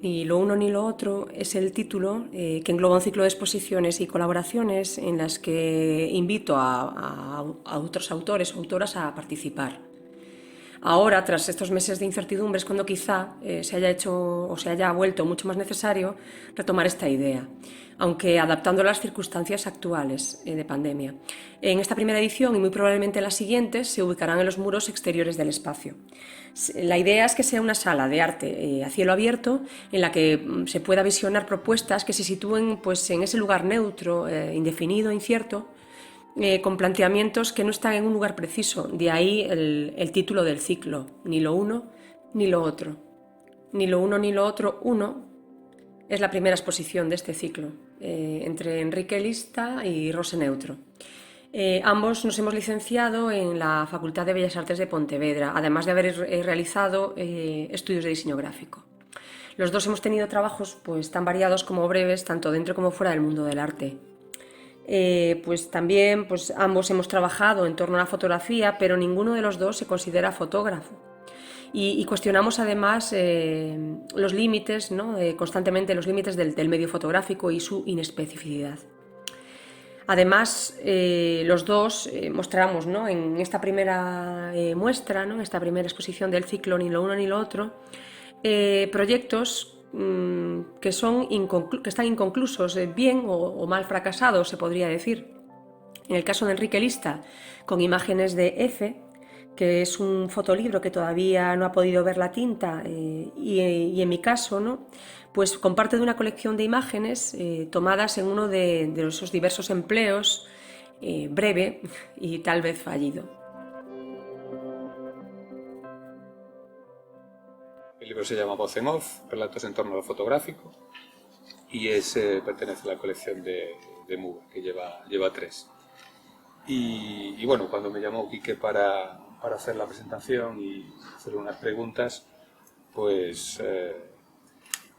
Ni lo uno ni lo otro es el título que engloba un ciclo de exposiciones y colaboraciones en las que invito a otros autores o autoras a participar. Ahora, tras estos meses de incertidumbre, es cuando quizá se haya hecho o se haya vuelto mucho más necesario retomar esta idea, aunque adaptando a las circunstancias actuales de pandemia. En esta primera edición y muy probablemente en las siguientes se ubicarán en los muros exteriores del espacio. La idea es que sea una sala de arte a cielo abierto en la que se pueda visionar propuestas que se sitúen pues, en ese lugar neutro, indefinido, incierto, con planteamientos que no están en un lugar preciso. De ahí el título del ciclo, ni lo uno ni lo otro. Ni lo uno ni lo otro, uno, es la primera exposición de este ciclo, entre Enrique Lista y Rose Neutro. Ambos nos hemos licenciado en la Facultad de Bellas Artes de Pontevedra, además de haber realizado estudios de diseño gráfico. Los dos hemos tenido trabajos pues, tan variados como breves, tanto dentro como fuera del mundo del arte. Pues también pues ambos hemos trabajado en torno a la fotografía, pero ninguno de los dos se considera fotógrafo. Y cuestionamos además los límites, ¿no? Constantemente los límites del medio fotográfico y su inespecificidad. Además, los dos mostramos, ¿no? En esta primera muestra, ¿no? En esta primera exposición del ciclo Ni lo uno ni lo otro, proyectos que están inconclusos, bien o mal fracasados, se podría decir. En el caso de Enrique Lista, con imágenes de F, que es un fotolibro que todavía no ha podido ver la tinta, y en mi caso, ¿no? Pues comparte de una colección de imágenes tomadas en uno de esos diversos empleos, breve y tal vez fallido. El libro se llama Voz en Off, Relatos en torno a lo fotográfico, y pertenece a la colección de MUVE, que lleva 3. Y bueno, cuando me llamó Quique para hacer la presentación y hacer unas preguntas, pues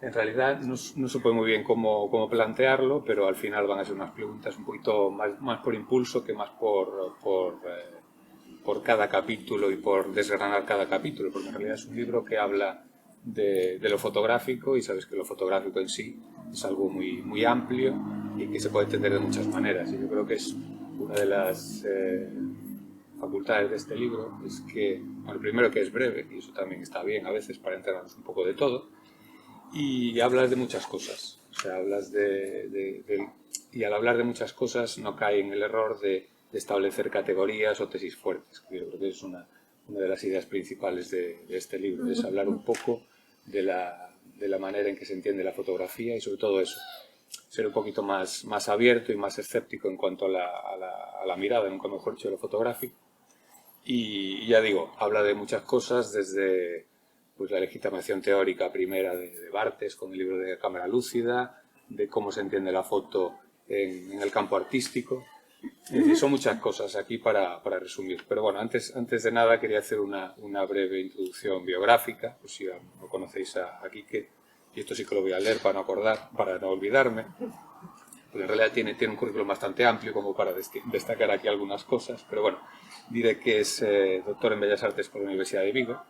en realidad no supe muy bien cómo plantearlo, pero al final van a ser unas preguntas un poquito más por impulso que más por cada capítulo y por desgranar cada capítulo, porque en realidad es un libro que habla de lo fotográfico, y sabes que lo fotográfico en sí es algo muy amplio y que se puede entender de muchas maneras. Y yo creo que es una de las facultades de este libro, es que, bueno, primero que es breve, y eso también está bien a veces para enterarnos un poco de todo, y hablas de muchas cosas. O sea, hablas y al hablar de muchas cosas no cae en el error de establecer categorías o tesis fuertes, que yo creo que es una de las ideas principales de este libro, es hablar un poco de la manera en que se entiende la fotografía, y sobre todo eso, ser un poquito más abierto y más escéptico en cuanto a la mirada, nunca mejor dicho, de lo fotográfico. Y ya digo, habla de muchas cosas, desde pues, la legitimación teórica primera de Barthes con el libro de Cámara Lúcida, de cómo se entiende la foto en el campo artístico. Es decir, son muchas cosas aquí para resumir. Pero bueno, antes de nada quería hacer una breve introducción biográfica, pues si no conocéis a Quique, y esto sí que lo voy a leer para no olvidarme, porque en realidad tiene un currículum bastante amplio como para destacar aquí algunas cosas, pero bueno, diré que es doctor en Bellas Artes por la Universidad de Vigo,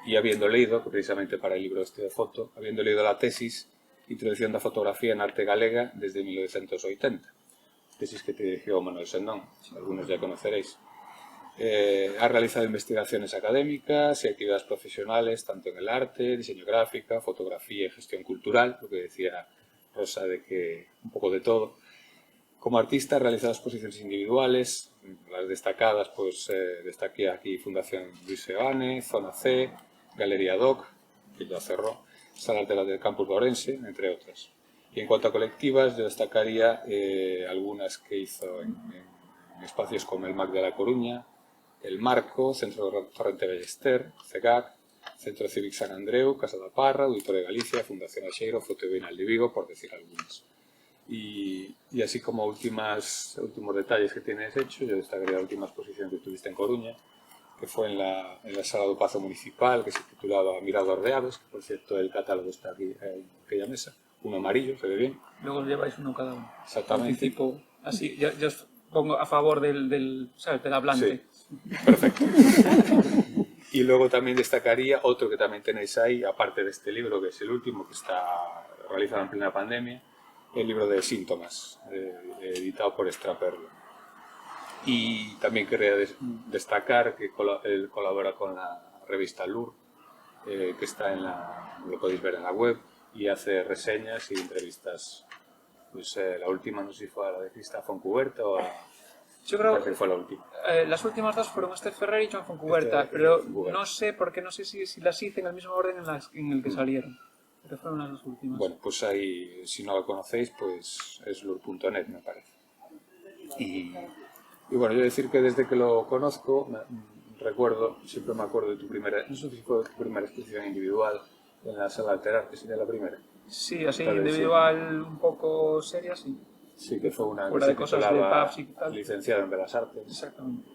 y habiendo leído, precisamente para el libro este de foto, habiendo leído la tesis Introducción da Fotografía en Arte Galega desde 1980, tesis que dirigió Manuel Sendón, algunos ya conoceréis. Ha realizado investigaciones académicas y actividades profesionales tanto en el arte, diseño gráfico, fotografía y gestión cultural, lo que decía Rosa, de que un poco de todo. Como artista ha realizado exposiciones individuales, las destacadas, pues destaqué aquí Fundación Luis Seoane, Zona C, Galería Doc, que ya cerró, Sala Arte del Campus Ourense, entre otras. Y en cuanto a colectivas, yo destacaría algunas que hizo en espacios como el MAC de La Coruña, el Marco, Centro Torrente Ballester, CEGAC, Centro Cívic San Andreu, Casa da Parra, Auditorio de Galicia, Fundación Axeiro, Foto Bienal de Vigo, por decir algunas. Y así como últimos detalles que tienes hecho, yo destacaría la última exposición que tuviste en Coruña, que fue en la Sala do Pazo Municipal, que se titulaba Mirador de Aves, que por cierto el catálogo está aquí en aquella mesa, uno amarillo, se ve bien. Luego lleváis uno cada uno. Exactamente. Tipo, así, yo os pongo a favor ¿sabes? Del hablante. Sí, perfecto. Y luego también destacaría otro que también tenéis ahí, aparte de este libro, que es el último, que está realizado en plena pandemia, el libro de síntomas, editado por Straperlo. Y también quería destacar que él colabora con la revista Lur, que está lo podéis ver en la web, y hace reseñas y entrevistas. Pues la última, no sé si fue a la de Crista Foncuberta o a... Yo creo que fue la última. Las últimas dos fueron Esther Ferrer y Joan Foncuberta, pero no sé, porque no sé si las hice en el mismo orden en el que salieron. Pero fueron las dos últimas. Bueno, pues ahí, si no la conocéis, pues es lur.net, me parece. Y bueno, yo decir que desde que lo conozco, recuerdo, siempre me acuerdo de tu primera, no sé si fue tu primera exposición individual en la sala Alterar, que sería la primera. Sí, así individual, un poco seria, sí. Sí, que fue una fuera de cosas de pubs y tal. Licenciado en Bellas Artes. Exactamente.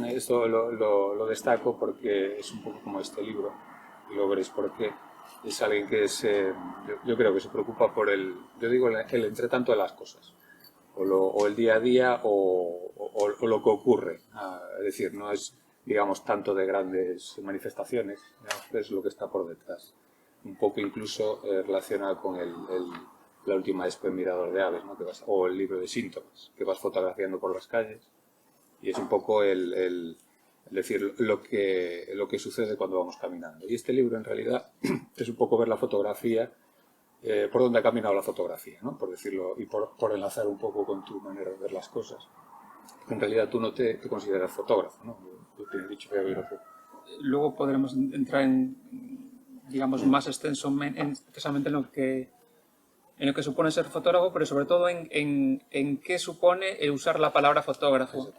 Esto lo destaco porque es un poco como este libro, y lo veréis por qué. Es alguien que yo creo que se preocupa por yo digo, el entretanto de las cosas, o el día a día, o lo que ocurre. Es decir, no es, digamos, tanto de grandes manifestaciones, digamos, es lo que está por detrás. Un poco incluso relacionado con la última expo en Mirador de Aves, ¿no? O el libro de síntomas, que vas fotografiando por las calles, y es un poco decir lo que sucede cuando vamos caminando. Y este libro en realidad es un poco ver la fotografía, por dónde ha caminado la fotografía, ¿no? Por decirlo, y por enlazar un poco con tu manera de ver las cosas. En realidad tú no te consideras fotógrafo, ¿no? Yo te he dicho que biógrafo. Luego podremos entrar en, digamos, más extenso precisamente en lo que supone ser fotógrafo, pero sobre todo en qué supone usar la palabra fotógrafo,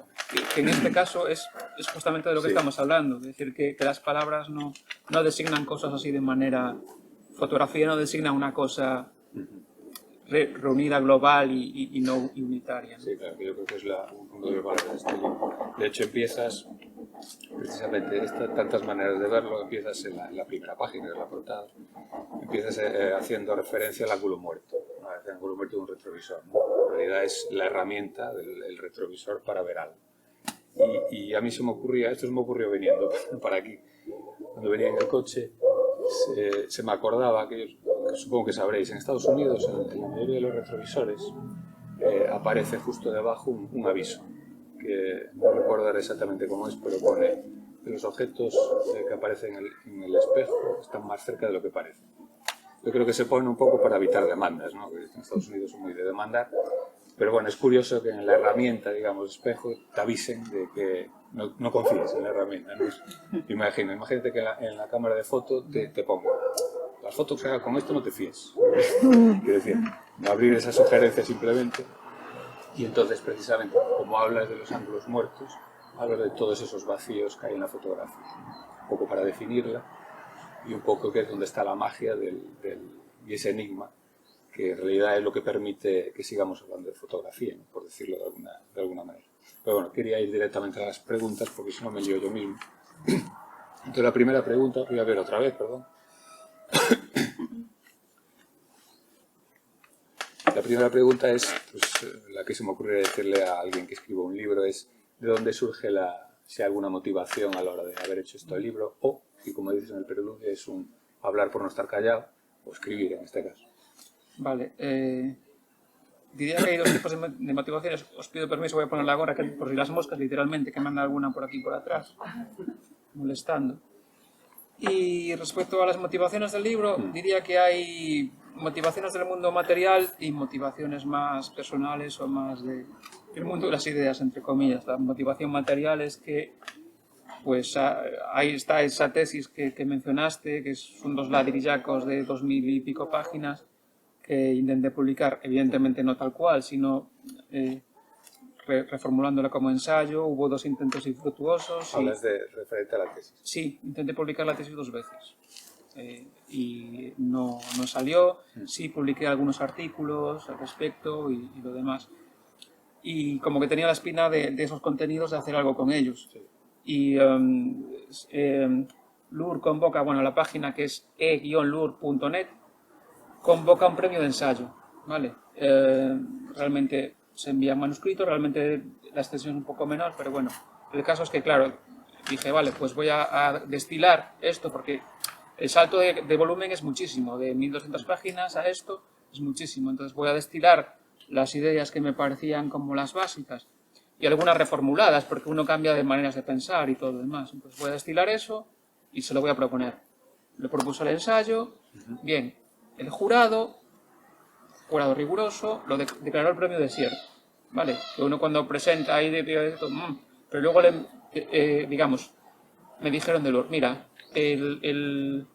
que en este caso es justamente de lo que estamos hablando, es decir, que las palabras no designan cosas así de manera... Fotografía no designa una cosa reunida, global y no unitaria, ¿no? Sí, claro, que yo creo que es uno de los valores de este libro. De hecho, empiezas, precisamente, tantas maneras de verlo, empiezas en la primera página de la portada, empiezas haciendo referencia al ángulo muerto, ¿no? El ángulo muerto de un retrovisor, ¿no? En realidad es la herramienta del retrovisor para ver algo. Y a mí esto se me ocurrió viniendo para aquí. Cuando venía en el coche, se me acordaba, que supongo que sabréis, en Estados Unidos, en la mayoría de los retrovisores, aparece justo debajo un aviso, que no recuerdo ahora exactamente cómo es, pero pone que los objetos que aparecen en el espejo están más cerca de lo que parece. Yo creo que se pone un poco para evitar demandas, ¿no? Que en Estados Unidos son muy de demandar, pero bueno, es curioso que en la herramienta, digamos, espejo, te avisen de que no confíes en la herramienta, ¿no? Imagínate que en la cámara de foto te pongo: las fotos que haga con esto no te fíes. Quiero decir, no abrir esa sugerencia simplemente. Y entonces, precisamente, como hablas de los ángulos muertos, hablas de todos esos vacíos que hay en la fotografía. Un poco para definirla y un poco que es donde está la magia y ese enigma, que en realidad es lo que permite que sigamos hablando de fotografía, ¿no? Por decirlo de alguna manera. Pero bueno, quería ir directamente a las preguntas, porque si no me lío yo mismo. Entonces la primera pregunta, voy a ver otra vez, perdón. La primera pregunta es, pues, la que se me ocurre decirle a alguien que escriba un libro, es ¿de dónde surge si hay alguna motivación a la hora de haber hecho esto el libro? O, y como dices en el preludio, es un hablar por no estar callado, o escribir en este caso. Vale, diría que hay dos tipos de motivaciones. Os pido permiso, voy a poner la gorra, por si las moscas, literalmente, que me anda alguna por aquí por atrás, molestando. Y respecto a las motivaciones del libro, diría que hay motivaciones del mundo material y motivaciones más personales o más del mundo de las ideas, entre comillas. La motivación material es que, pues, ahí está esa tesis que mencionaste, que son 2 ladrillacos de 2000 y pico páginas, que intenté publicar, evidentemente no tal cual, sino reformulándola como ensayo. Hubo 2 intentos infructuosos. Hablas de referente a la tesis. Sí, intenté publicar la tesis 2 veces y no salió. Sí, publiqué algunos artículos al respecto y lo demás. Y como que tenía la espina de esos contenidos de hacer algo con ellos. Sí. Y Lur convoca, bueno, la página que es e-lur.net, convoca un premio de ensayo, ¿vale? Realmente se envía manuscrito, realmente la extensión es un poco menor, pero bueno, el caso es que, claro, dije, vale, pues voy a destilar esto, porque el salto de volumen es muchísimo, de 1200 páginas a esto es muchísimo. Entonces voy a destilar las ideas que me parecían como las básicas y algunas reformuladas, porque uno cambia de maneras de pensar y todo lo demás. Entonces voy a destilar eso y se lo voy a proponer. Le propuso el ensayo, bien, el jurado riguroso, lo declaró el premio desierto, ¿vale? Que uno cuando presenta ahí pero luego, digamos, me dijeron de Lourdes, mira, el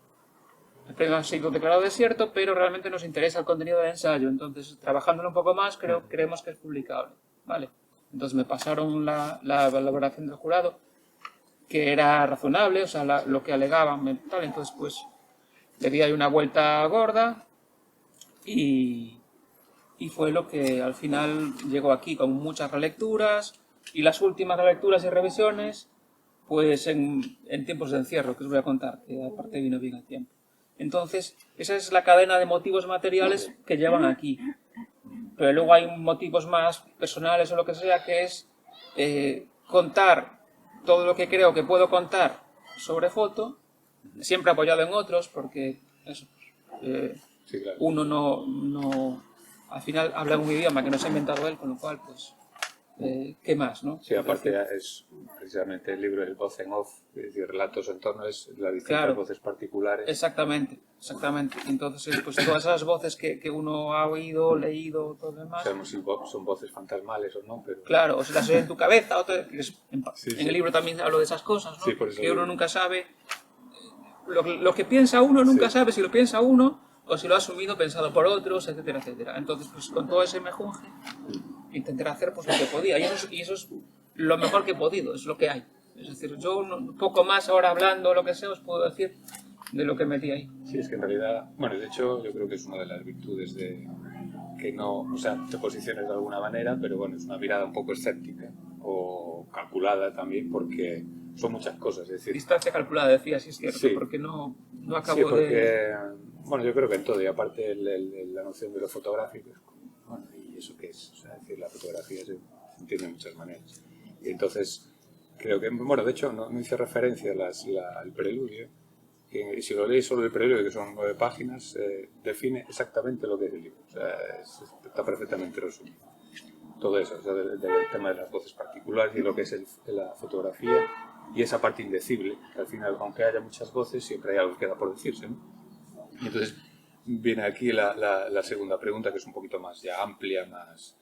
premio ha sido declarado desierto, pero realmente nos interesa el contenido del ensayo, entonces, trabajándolo un poco más, creemos que es publicable, ¿vale? Entonces me pasaron la valoración del jurado, que era razonable, o sea, lo que alegaban, tal, entonces, pues, le di ahí una vuelta gorda y fue lo que al final llegó aquí, con muchas relecturas, y las últimas relecturas y revisiones, pues en tiempos de encierro, que os voy a contar, que aparte vino bien el tiempo. Entonces, esa es la cadena de motivos materiales que llevan aquí. Pero luego hay motivos más personales o lo que sea, que es contar todo lo que creo que puedo contar sobre foto, siempre apoyado en otros, porque eso, Sí, claro. uno no al final habla un idioma que no se ha inventado él, con lo cual, pues, ¿qué más, no? Sí, aparte es precisamente el libro, el voz en off, es decir, relatos en torno a las distintas Claro. voces particulares. Exactamente. Entonces, pues todas esas voces que uno ha oído, leído, todo lo demás. Sabemos si son voces fantasmales o no, pero... Claro, o si las oyes en tu cabeza, en Sí, el libro también hablo de esas cosas, ¿no? Sí, por eso Que uno digo. nunca sabe, lo que piensa uno nunca Sí. sabe si lo piensa uno o si lo ha asumido pensado por otros, etcétera, etcétera. Entonces, pues con todo ese mejunje, intentar hacer pues lo que podía. Y eso es lo mejor que he podido, es lo que hay. Es decir, yo un poco más ahora hablando, lo que sea, os puedo decir de lo que metí ahí. Sí, es que en realidad, bueno, de hecho yo creo que es una de las virtudes de que no, o sea, te posiciones de alguna manera, pero bueno, es una mirada un poco escéptica o calculada también, porque son muchas cosas, es decir... Distancia calculada, decía, sí es cierto, Sí. porque no acabo Sí, porque, de... bueno, yo creo que en todo, y aparte la noción de lo fotográfico, bueno, y eso qué es, o sea, es decir, la fotografía se entiende de muchas maneras. Y entonces, creo que, bueno, de hecho, no hice referencia al preludio, que si lo leéis solo el preludio, que son 9 páginas, define exactamente lo que es el libro, o sea, está perfectamente resumido. Todo eso, o sea, del tema de las voces particulares y lo que es la fotografía y esa parte indecible, que al final, aunque haya muchas voces, siempre hay algo que queda por decirse, ¿no? Y entonces viene aquí la segunda pregunta, que es un poquito más ya amplia, más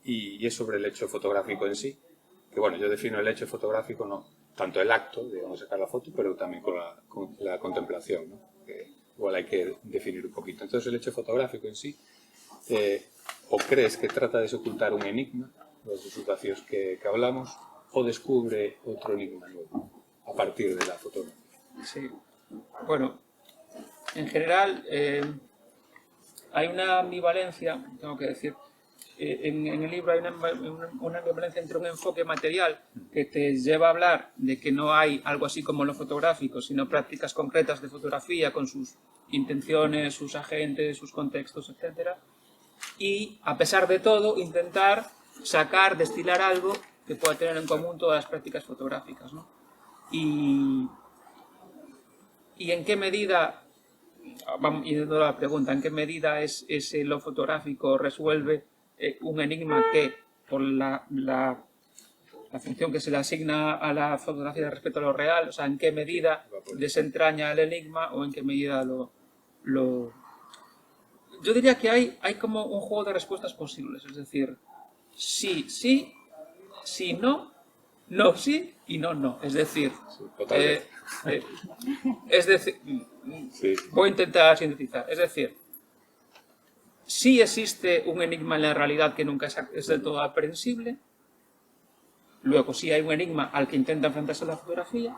y es sobre el hecho fotográfico en sí, que bueno, yo defino el hecho fotográfico no tanto el acto, digamos, sacar la foto, pero también con la contemplación, ¿no? Que igual hay que definir un poquito. Entonces el hecho fotográfico en sí, o crees que trata de ocultar un enigma, los dos vacíos que hablamos, o descubre otro enigma nuevo a partir de la fotografía. Sí. Bueno, en general hay una ambivalencia, tengo que decir. En el libro hay una ambivalencia entre un enfoque material que te lleva a hablar de que no hay algo así como lo fotográfico, sino prácticas concretas de fotografía con sus intenciones, sus agentes, sus contextos, etc. Y, a pesar de todo, intentar destilar algo que pueda tener en común todas las prácticas fotográficas, ¿no? Y en qué medida, vamos yendo a la pregunta, ¿en qué medida lo fotográfico resuelve un enigma que, por la función que se le asigna a la fotografía respecto a lo real, o sea, en qué medida desentraña el enigma o en qué medida lo... Yo diría que hay como un juego de respuestas posibles, es decir, sí, sí, sí, no, no, sí y no, no. Es decir, Sí. Voy a intentar sintetizar. Es decir, sí existe un enigma en la realidad que nunca es del todo aprensible. Luego sí hay un enigma al que intenta enfrentarse la fotografía.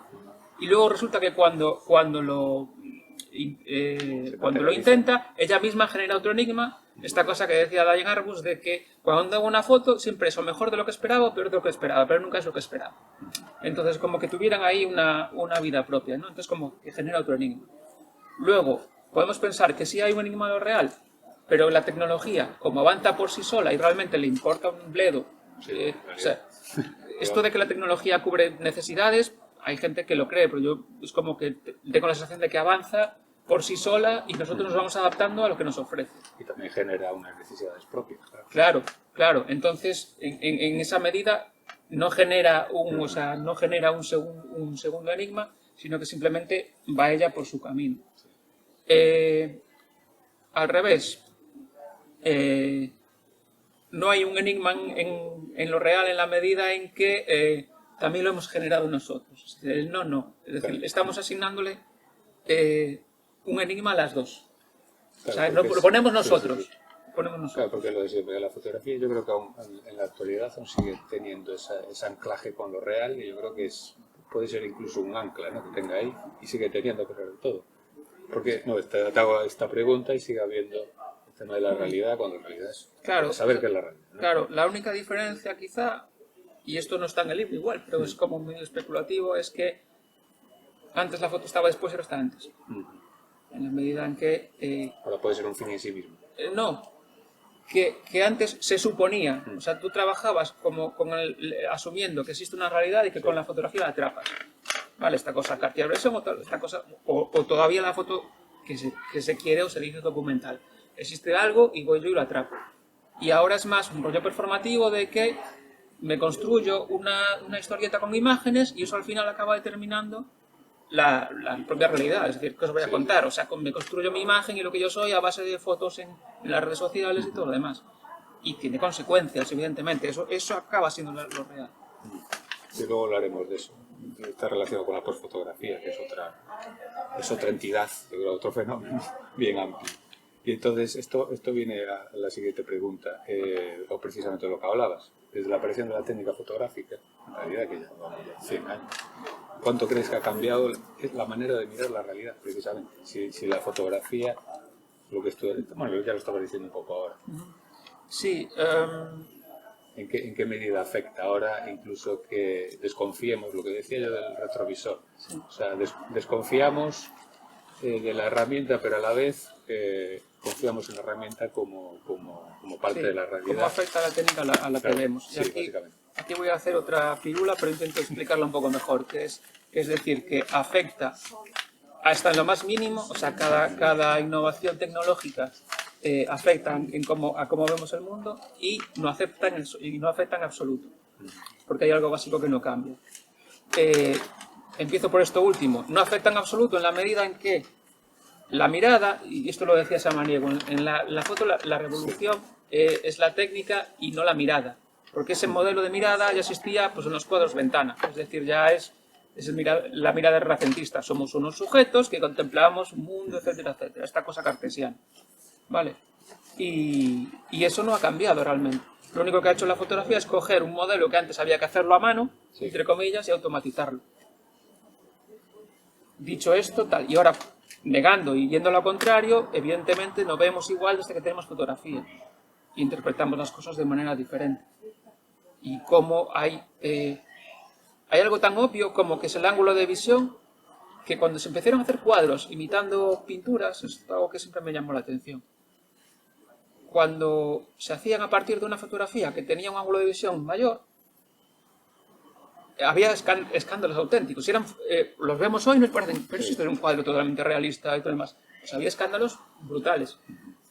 Y luego resulta que cuando lo intenta, ella misma genera otro enigma. Esta cosa que decía Diane Arbus de que cuando hago una foto siempre es o mejor de lo que esperaba o peor de lo que esperaba, pero nunca es lo que esperaba. Entonces como que tuvieran ahí una vida propia, ¿no? Entonces como que genera otro enigma. Luego podemos pensar que sí hay un enigma de lo real, pero la tecnología, como avanza por sí sola y realmente le importa un bledo, o sea, esto de que la tecnología cubre necesidades, hay gente que lo cree, pero yo es como que tengo la sensación de que avanza por sí sola y nosotros nos vamos adaptando a lo que nos ofrece. Y también genera unas necesidades propias. Claro. Entonces, en esa medida no genera un segundo enigma, sino que simplemente va ella por su camino. Al revés, no hay un enigma en lo real en la medida en que también lo hemos generado nosotros. Es decir, el no. Es decir, estamos asignándole un enigma a las dos. Claro, o sea, lo ponemos nosotros. Claro, porque lo de siempre, la fotografía yo creo que aún, en la actualidad aún sigue teniendo ese anclaje con lo real, y yo creo que puede ser incluso un ancla, ¿no?, que tenga ahí, y sigue teniendo a pesar de todo. Porque te hago esta pregunta y sigue habiendo el tema de la realidad, cuando en realidad es saber qué es la realidad, ¿no? Claro, la única diferencia quizá, y esto no está en el libro igual, pero es como muy especulativo, es que antes la foto estaba después y ahora está antes. En la medida en que... ahora puede ser un fin en sí mismo. No, que antes se suponía, o sea, tú trabajabas asumiendo que existe una realidad y que con la fotografía la atrapas. Vale, esta cosa Cartier-Bresson, esta cosa, o todavía la foto que se quiere o se dice documental. Existe algo y voy yo y lo atrapo. Y ahora es más un rollo performativo de que me construyo una historieta con imágenes y eso al final acaba determinando la propia realidad, es decir, que os voy a contar. O sea, me construyo mi imagen y lo que yo soy a base de fotos en las redes sociales y todo lo demás. Y tiene consecuencias, evidentemente. Eso acaba siendo lo real. Y luego hablaremos de eso. Está relacionado con la postfotografía, que es otra entidad, otro fenómeno bien amplio. Y entonces esto viene a la siguiente pregunta, o precisamente de lo que hablabas. Desde la aparición de la técnica fotográfica, en realidad que ya llevamos 100 años, ¿cuánto crees que ha cambiado la manera de mirar la realidad, precisamente? Si la fotografía, bueno, ya lo estabas diciendo un poco ahora. Sí. ¿En qué medida afecta ahora incluso que desconfiemos, lo que decía yo del retrovisor? Sí. O sea, desconfiamos de la herramienta, pero a la vez confiamos en la herramienta como parte de la realidad. ¿Cómo afecta la técnica a la que vemos? Y aquí voy a hacer otra pirula, pero intento explicarla un poco mejor, que es decir, que afecta hasta en lo más mínimo, o sea, cada innovación tecnológica afecta a cómo vemos el mundo y no afecta en absoluto, porque hay algo básico que no cambia. Empiezo por esto último. No afecta en absoluto en la medida en que la mirada, y esto lo decía Samaniego, en la foto la revolución es la técnica y no la mirada, porque ese modelo de mirada ya existía pues, en los cuadros ventana, es decir, ya es la mirada renacentista. Somos unos sujetos que contemplamos un mundo, etcétera, etcétera, esta cosa cartesiana. ¿Vale? Y eso no ha cambiado realmente. Lo único que ha hecho la fotografía es coger un modelo que antes había que hacerlo a mano, entre comillas, y automatizarlo. Dicho esto, tal, y ahora negando y yendo a lo contrario, evidentemente no vemos igual desde que tenemos fotografía. Interpretamos las cosas de manera diferente. Y como hay algo tan obvio como que es el ángulo de visión, que cuando se empezaron a hacer cuadros imitando pinturas, es algo que siempre me llamó la atención. Cuando se hacían a partir de una fotografía que tenía un ángulo de visión mayor, había escándalos auténticos. Los vemos hoy y nos parecen, pero esto era un cuadro totalmente realista y todo lo demás. Pues había escándalos brutales,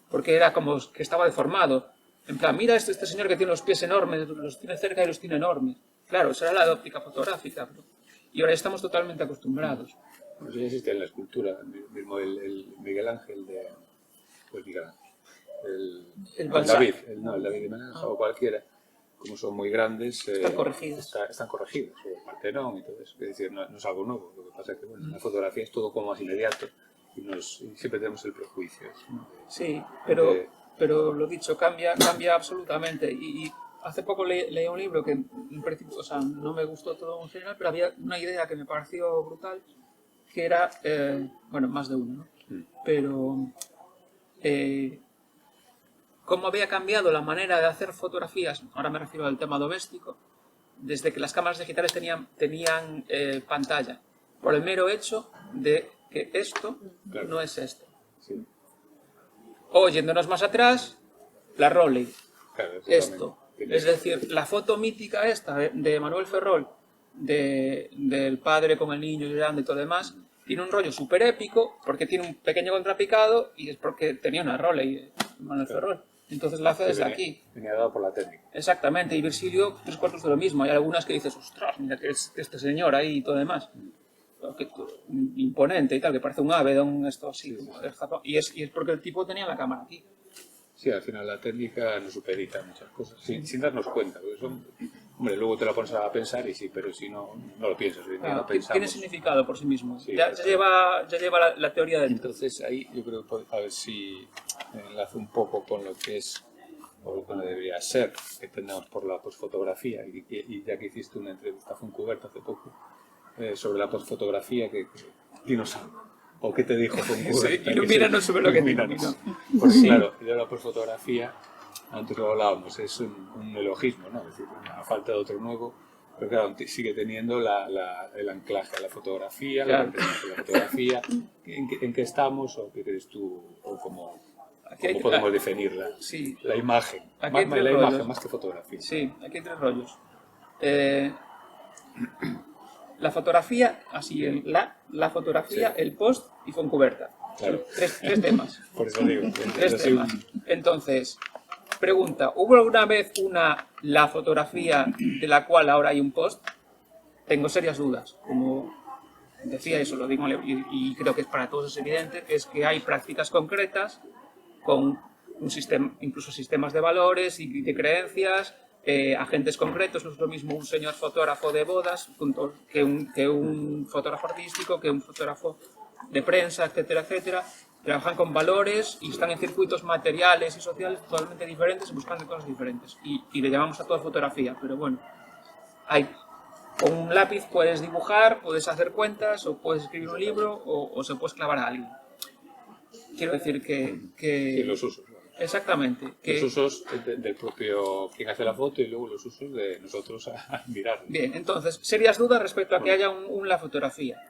porque era como que estaba deformado. En plan, mira este señor que tiene los pies enormes, los tiene cerca y los tiene enormes. Claro, eso era la óptica fotográfica. Y ahora estamos totalmente acostumbrados. Eso ya existe en la escultura, mismo el Miguel Ángel el David, el David de Menanja o cualquiera, como son muy grandes, están corregidos. Están corregidos, el Partenón y todo eso. Es decir, no es algo nuevo. Lo que pasa es que en la fotografía es todo como más inmediato y siempre tenemos el prejuicio. Sí, pero lo dicho, cambia absolutamente. Y hace poco leí un libro que en principio, o sea, no me gustó todo en general, pero había una idea que me pareció brutal, que era, bueno, más de uno, ¿no? Pero cómo había cambiado la manera de hacer fotografías, ahora me refiero al tema doméstico, desde que las cámaras digitales tenían pantalla, por el mero hecho de que esto no es esto. Sí. O yéndonos más atrás, la Roley, esto. Es decir, la foto mítica esta de Manuel Ferrol, del padre con el niño llorando y todo demás, tiene un rollo súper épico, porque tiene un pequeño contrapicado y es porque tenía una Rowley, Manuel Ferrol. Entonces la hace desde aquí. Venía dado por la técnica. Exactamente, y Virgilio, 3/4 de lo mismo. Hay algunas que dices, ostras, mira que es este señor ahí y todo demás. Imponente y tal, que parece un ave, esto así, como del Japón. Y es porque el tipo tenía la cámara aquí. Sí, al final la técnica nos supedita muchas cosas, sin darnos cuenta. Hombre, luego te la pones a pensar y sí, pero si no lo piensas. Claro, no pensamos. tiene significado por sí mismo. Sí, ya lleva la teoría del... Entonces ahí yo creo que a ver si enlazo un poco con lo que es, o lo que debería ser, que tenemos por la posfotografía, y ya que hiciste una entrevista a Fontcuberta hace poco, sobre la posfotografía, dinos algo. ¿O qué te dijo Fontcuberta? Sí, ilumínanos sobre lo que te ilumínanos. Porque claro, yo la posfotografía, antes lo hablábamos, es un neologismo, ¿no? Es decir, a falta de otro nuevo, pero claro, sigue teniendo el anclaje a la fotografía, claro, la fotografía, en qué estamos, o qué crees tú, o cómo podemos definirla. Sí. La imagen, imagen más que fotografía. Sí, aquí hay 3 rollos. La fotografía, así, la fotografía, sí, el post y Fontcuberta. Claro. Tres temas. Por eso digo. 3 temas. Entonces, pregunta, ¿hubo alguna vez la fotografía de la cual ahora hay un post? Tengo serias dudas. Como decía, eso lo digo y creo que es para todos es evidente, es que hay prácticas concretas con un sistema, incluso sistemas de valores y de creencias, agentes concretos. No es lo mismo un señor fotógrafo de bodas que un fotógrafo artístico, que un fotógrafo de prensa, etcétera, etcétera. Trabajan con valores y están en circuitos materiales y sociales totalmente diferentes, buscando cosas diferentes. Y le llamamos a todo fotografía, pero bueno, con un lápiz puedes dibujar, puedes hacer cuentas, o puedes escribir un libro, o se puedes clavar a alguien. Quiero decir que y los usos. Exactamente. Los usos del propio quien hace la foto y luego los usos de nosotros a mirar. Bien, entonces, serias dudas respecto a que haya la fotografía.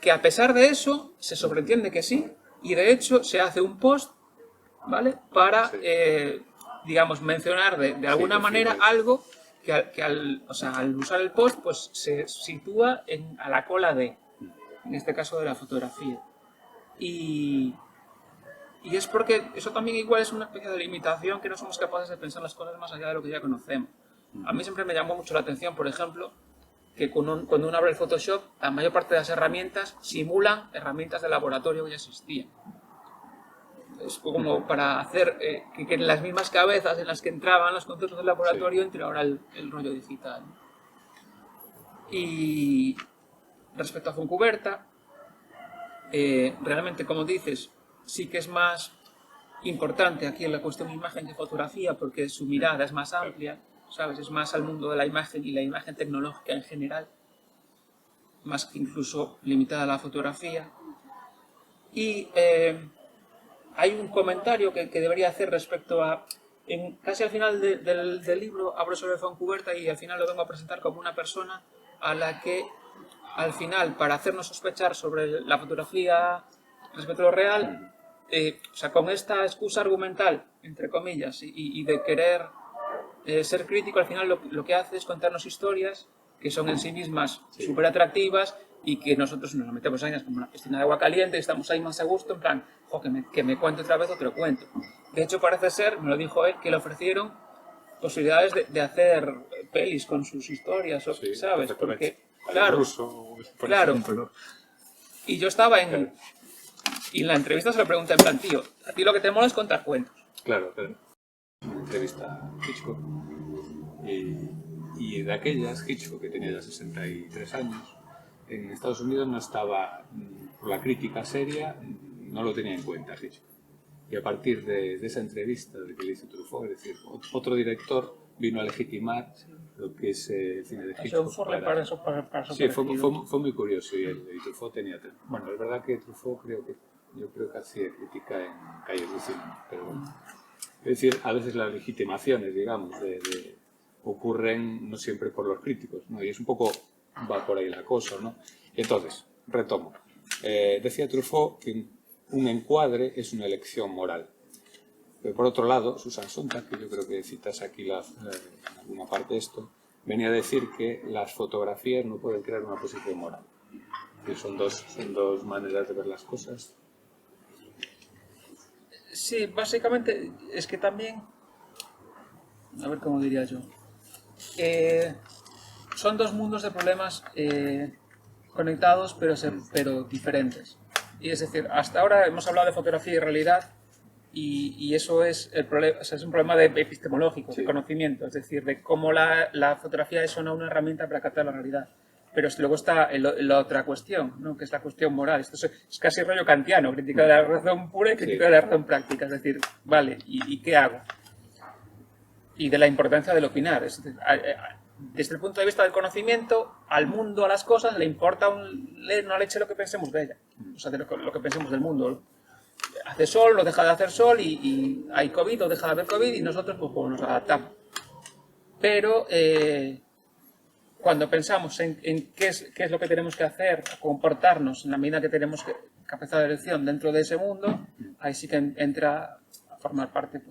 Que a pesar de eso, se sobreentiende que sí, y de hecho se hace un post, ¿vale? Para, sí, digamos, mencionar de alguna manera algo que al usar el post, pues se sitúa a la cola en este caso de la fotografía. Y es porque eso también igual es una especie de limitación, que no somos capaces de pensar las cosas más allá de lo que ya conocemos. A mí siempre me llamó mucho la atención, por ejemplo, que cuando uno abre el Photoshop, la mayor parte de las herramientas simulan herramientas de laboratorio que ya existían. Es como para hacer que en las mismas cabezas en las que entraban los conceptos del laboratorio, sí, entre ahora el rollo digital. Y respecto a Fontcuberta, realmente, como dices, sí que es más importante aquí en la cuestión imagen que fotografía, porque su mirada es más amplia, ¿sabes? Es más al mundo de la imagen y la imagen tecnológica en general, más que incluso limitada a la fotografía. Y hay un comentario que debería hacer respecto a... casi al final del libro hablo sobre Fontcuberta y al final lo vengo a presentar como una persona a la que, al final, para hacernos sospechar sobre la fotografía respecto a lo real, o sea, con esta excusa argumental, entre comillas, y de querer ser crítico, al final lo que hace es contarnos historias que son en sí mismas súper atractivas y que nosotros nos metemos ahí como una piscina de agua caliente y estamos ahí más a gusto, en plan, que me cuente otra vez otro cuento. De hecho, parece ser, me lo dijo él, que le ofrecieron posibilidades de hacer pelis con sus historias, o, sí, ¿sabes? Porque, claro, ruso, claro. Y yo estaba en... Y en la entrevista se lo pregunté en plan, tío, a ti lo que te mola es contar cuentos. Claro, claro. Entrevista a Hitchcock. Y de aquellas, Hitchcock, que tenía ya 63 años, en Estados Unidos no estaba, por la crítica seria, no lo tenía en cuenta Hitchcock. Y a partir de esa entrevista de que le hizo Truffaut, es decir, otro director vino a legitimar lo que es el cine de Hitchcock. Sí, fue muy curioso y Truffaut tenía... Bueno, es verdad que Truffaut yo creo que hacía crítica en Calles de Cine, pero bueno. Es decir, a veces las legitimaciones, digamos, ocurren no siempre por los críticos, ¿no? Y es un poco, va por ahí la cosa, ¿no? Entonces, retomo. Decía Truffaut que un encuadre es una elección moral. Pero por otro lado, Susan Sontag, que yo creo que citas aquí en alguna parte esto, venía a decir que las fotografías no pueden crear una posición moral. Que son dos maneras de ver las cosas. Sí, básicamente es que también, a ver cómo diría yo, son dos mundos de problemas conectados pero diferentes. Y es decir, hasta ahora hemos hablado de fotografía y realidad y eso es el problema, o sea, es un problema epistemológico, Sí. de conocimiento, es decir, de cómo la fotografía es o no una herramienta para captar la realidad. Pero luego está la otra cuestión, ¿no? Que es la cuestión moral. Esto es casi rollo kantiano, crítica de la razón pura y crítica de la razón práctica. Es decir, vale, ¿y qué hago? Y de la importancia del opinar. Es decir, desde el punto de vista del conocimiento, al mundo, a las cosas, le importa una leche lo que pensemos de ella. O sea, de lo que pensemos del mundo. Hace sol o deja de hacer sol y hay COVID o deja de haber COVID y nosotros pues nos adaptamos. Pero cuando pensamos en qué es lo que tenemos que hacer, comportarnos en la medida que tenemos capacidad de elección dentro de ese mundo, ahí sí que entra a formar parte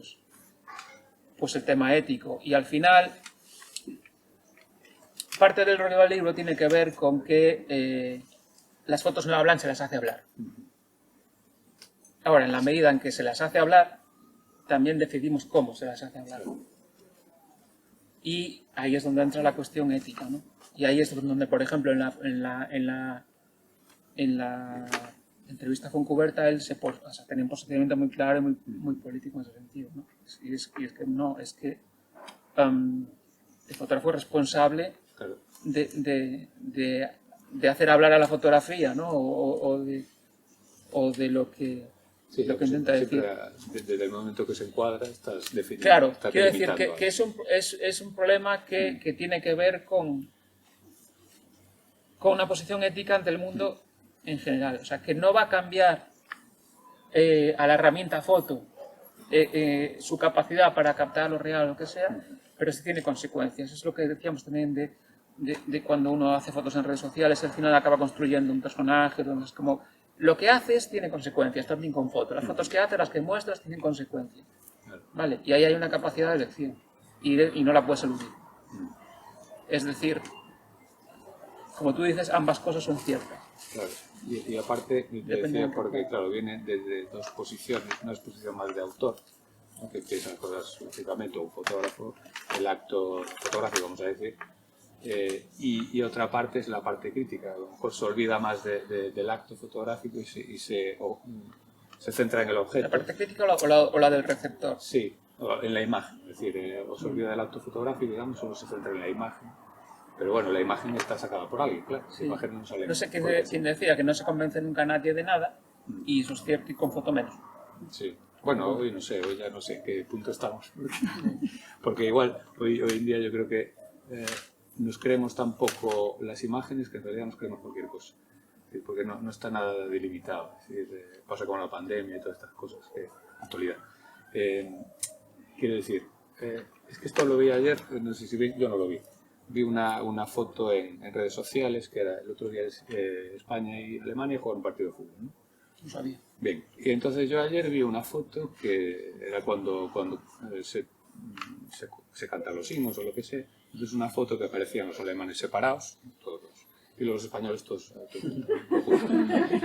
pues el tema ético. Y al final, parte del rollo del libro tiene que ver con que las fotos no hablan, se las hace hablar. Ahora, en la medida en que se las hace hablar, también decidimos cómo se las hace hablar. Y ahí es donde entra la cuestión ética, ¿no? Y ahí es donde, por ejemplo, en la entrevista con Cuberta, él tenía un posicionamiento muy claro y muy político en ese sentido, ¿no? Y es que el fotógrafo es responsable Claro. de hacer hablar a la fotografía, ¿no? O de lo que... Sí, lo que intenta decir. Desde el momento que se encuadra estás definiendo. Claro, estás quiero decir delimitando que es un problema que tiene que ver con una posición ética ante el mundo en general. O sea, que no va a cambiar a la herramienta foto su capacidad para captar lo real o lo que sea, pero sí tiene consecuencias. Es lo que decíamos también de cuando uno hace fotos en redes sociales, al final acaba construyendo un personaje, donde es como... Lo que haces tiene consecuencias, también con fotos. Las fotos que haces, las que muestras, tienen consecuencias. ¿Vale? Y ahí hay una capacidad de elección. Y no la puedes eludir. Es decir, como tú dices, ambas cosas son ciertas. Claro. Y aparte, te Depende decía, de porque claro, viene desde dos posiciones. Una es posición más de autor, ¿no? Que piensa cosas lógicamente, o un fotógrafo, el acto fotográfico, vamos a decir. Y otra parte es la parte crítica. A lo mejor se olvida más del acto fotográfico y se centra en el objeto. ¿La parte crítica o la del receptor? Sí, en la imagen. Es decir, o se olvida del acto fotográfico, digamos, solo se centra en la imagen. Pero bueno, la imagen está sacada por alguien, claro. Sí. La imagen no sale. No sé quién decía que no se convence nunca a nadie de nada, y eso es cierto, y con foto menos. Sí. Bueno, hoy no sé, hoy ya no sé en qué punto estamos. Porque igual, hoy en día yo creo que nos creemos tan poco las imágenes que en realidad nos creemos cualquier cosa. Porque no está nada delimitado. Pasa con la pandemia y todas estas cosas, actualidad. Quiero decir, es que esto lo vi ayer, no sé si vi, yo no lo vi. Vi una foto en redes sociales que era el otro día España y Alemania jugaron un partido de fútbol, ¿no? No sabía. Bien, y entonces yo ayer vi una foto que era cuando se cantan los himnos o lo que sea. Entonces una foto que aparecían los alemanes separados, todos, y los españoles todos juntos.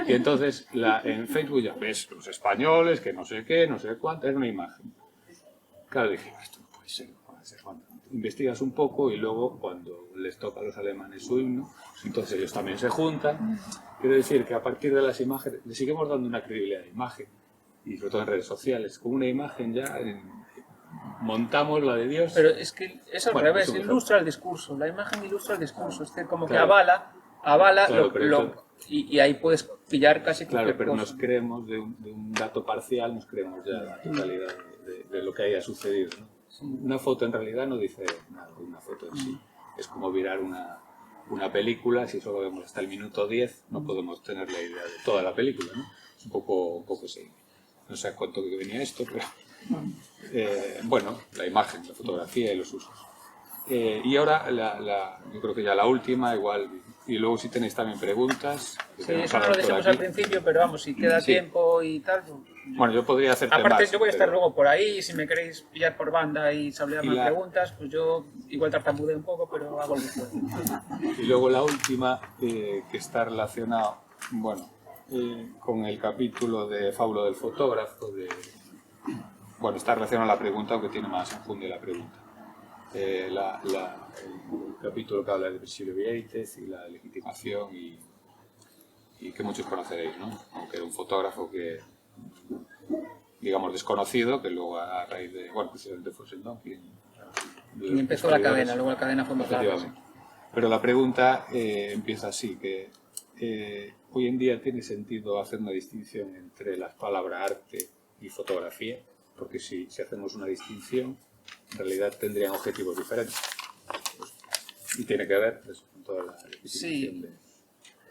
Y entonces en Facebook ya ves los españoles, que no sé qué, no sé cuánto, era una imagen. Claro, dije, esto no puede ser, no puede ser. Investigas un poco y luego cuando les toca a los alemanes su himno, entonces ellos también se juntan. Quiero decir que a partir de las imágenes, le seguimos dando una credibilidad a la imagen, y sobre todo en redes sociales, con una imagen ya montamos la de Dios. Pero es que es al revés, eso ilustra el discurso, la imagen ilustra el discurso, es decir, como Claro. que avala Claro, y ahí puedes pillar casi Claro, cualquier pero cosa. nos creemos de un dato parcial, nos creemos ya la totalidad de lo que haya sucedido, ¿no? Una foto en realidad no dice nada de una foto en sí. Es como mirar una película, si solo vemos hasta el minuto 10, no podemos tener la idea de toda la película, ¿no? Es un poco así. No sé a cuánto que venía esto, pero... bueno, la imagen, la fotografía y los usos. Y ahora, yo creo que ya la última, igual Y luego si tenéis también preguntas... que Sí, tenemos eso no ahora lo por decimos aquí. al principio, pero vamos, si queda Sí. tiempo y tal... pues, Bueno, yo podría hacerte aparte, más, yo voy a estar pero- luego por ahí, si me queréis pillar por banda y sablearme Y la- preguntas, pues yo igual tartamudeo un poco, pero hago lo que puedo. Y luego la última, que está relacionada, bueno, con el capítulo de Fábula del fotógrafo, bueno, está relacionada a la pregunta, aunque tiene más enjundia la pregunta. El capítulo que habla de Virgilio Vieites y la legitimación y que muchos conoceréis, ¿no? Aunque era un fotógrafo que, digamos, desconocido, que luego a raíz de, bueno, precisamente fue Sendón quien Y empezó la cadena, luego la cadena fue más larga. Efectivamente. Pero la pregunta empieza así, que hoy en día tiene sentido hacer una distinción entre las palabras arte y fotografía, porque si hacemos una distinción, en realidad tendrían objetivos diferentes. Y tiene que ver pues, con toda la definición Sí. de...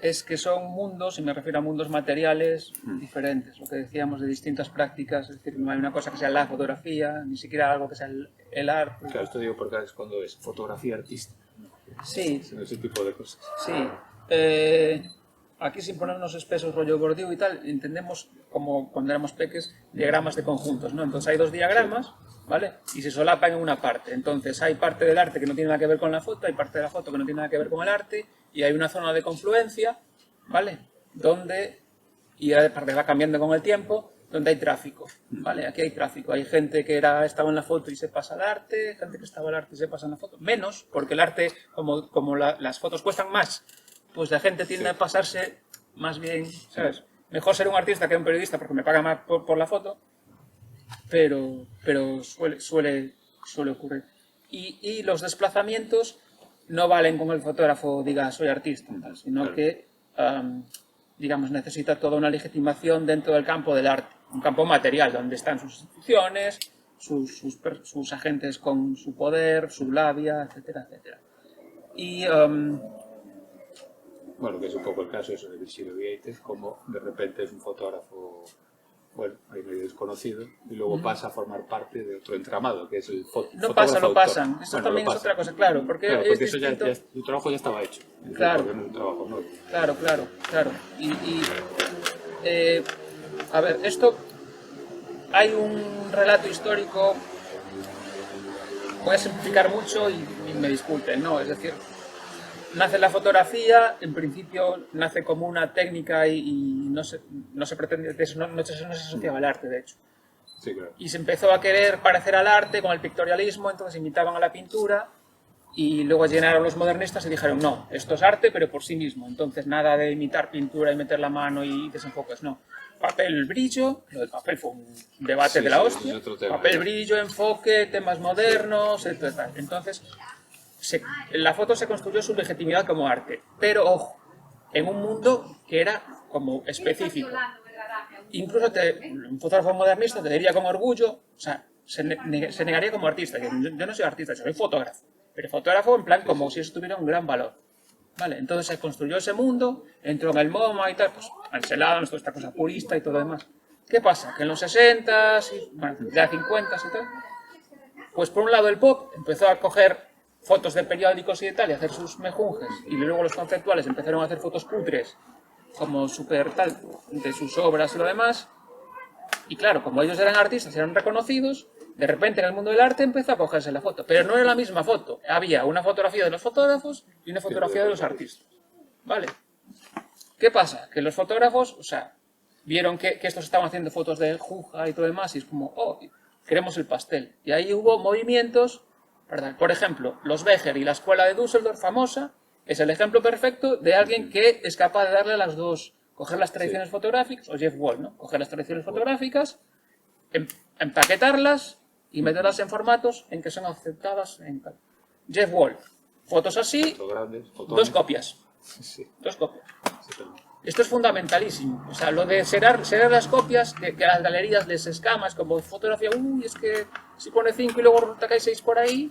Es que son mundos, y me refiero a mundos materiales diferentes, lo que decíamos de distintas prácticas, es decir, no hay una cosa que sea la fotografía, ni siquiera algo que sea el arte. Claro, esto digo porque es cuando es fotografía artística, ¿no? Sí, Ese tipo de cosas. sí. Aquí sin ponernos espesos rollo Bourdieu y tal, entendemos como cuando éramos peques diagramas de conjuntos, ¿no? Entonces hay dos diagramas, ¿vale? Y se solapan en una parte. Entonces hay parte del arte que no tiene nada que ver con la foto, hay parte de la foto que no tiene nada que ver con el arte, y hay una zona de confluencia, ¿vale? Donde, y aparte va cambiando con el tiempo, donde hay tráfico, ¿vale? Aquí hay tráfico. Hay gente que estaba en la foto y se pasa al arte, gente que estaba en el arte y se pasa en la foto. Menos, porque el arte, como las fotos cuestan más, pues la gente tiende a pasarse más bien, ¿sabes? Mejor ser un artista que un periodista porque me paga más por la foto, pero suele ocurrir. Y los desplazamientos no valen con el fotógrafo diga soy artista, tal, sino Claro. que, digamos, necesita toda una legitimación dentro del campo del arte, un campo material donde están sus instituciones, sus agentes con su poder, su labia, etcétera, etcétera. Y Bueno, que es un poco el caso eso de Virgilio Vieites, como de repente es un fotógrafo, bueno, ahí medio desconocido, y luego pasa a formar parte de otro entramado, que es el no pasa, lo fotógrafo pasan. autor. Eso Bueno, también lo es pasa. otra cosa, claro, porque Claro, es porque eso distinto. el trabajo ya estaba hecho. Claro. Porque no es un trabajo nuevo. Claro. A ver, esto... Hay un relato histórico... Voy a simplificar mucho y me disculpen, ¿no? Es decir, nace la fotografía, en principio nace como una técnica y no se pretende... No se asociaba al arte, de hecho. Sí, claro. Y se empezó a querer parecer al arte con el pictorialismo, entonces imitaban a la pintura y luego llegaron los modernistas y dijeron no, esto es arte pero por sí mismo, entonces nada de imitar pintura y meter la mano y desenfoques, no. Papel, brillo, lo del papel fue un debate Sí, de la sí, hostia, es otro tema. papel, brillo, enfoque, temas modernos, etc. Entonces la foto se construyó su legitimidad como arte, pero ojo, en un mundo que era como específico. Incluso un fotógrafo modernista te diría con orgullo, o sea, se negaría como artista. Yo no soy artista, soy fotógrafo. Pero fotógrafo en plan como si eso tuviera un gran valor. ¿Vale? Entonces se construyó ese mundo, entró en el MoMA y tal, pues Ansel toda esta cosa purista y todo lo demás. ¿Qué pasa? Que en los 60s, bueno, ya 50s y tal, pues por un lado el pop empezó a coger fotos de periódicos y de tal y hacer sus mejunjes, y luego los conceptuales empezaron a hacer fotos cutres como súper tal, de sus obras y lo demás, y claro, como ellos eran artistas, eran reconocidos, de repente en el mundo del arte empezó a cogerse la foto, pero no era la misma foto, había una fotografía de los fotógrafos y una fotografía de los artistas, ¿vale? ¿Qué pasa? Que los fotógrafos, o sea, vieron que estos estaban haciendo fotos de Juja y todo demás, y es como, oh, queremos el pastel, y ahí hubo movimientos, ¿verdad? Por ejemplo, los Becher y la escuela de Düsseldorf famosa, es el ejemplo perfecto de alguien que es capaz de darle a las dos, coger las tradiciones fotográficas, o Jeff Wall, ¿no? Coger las tradiciones fotográficas, empaquetarlas y meterlas en formatos en que son aceptadas en Jeff Wall. Fotos así, Fotos grandes, fotones. dos copias. Sí, Dos copias. sí, también. Esto es fundamentalísimo. O sea, lo de serar las copias, que a las galerías les escamas, como fotografía, uy, es que si pone 5 y luego resulta que hay 6 por ahí,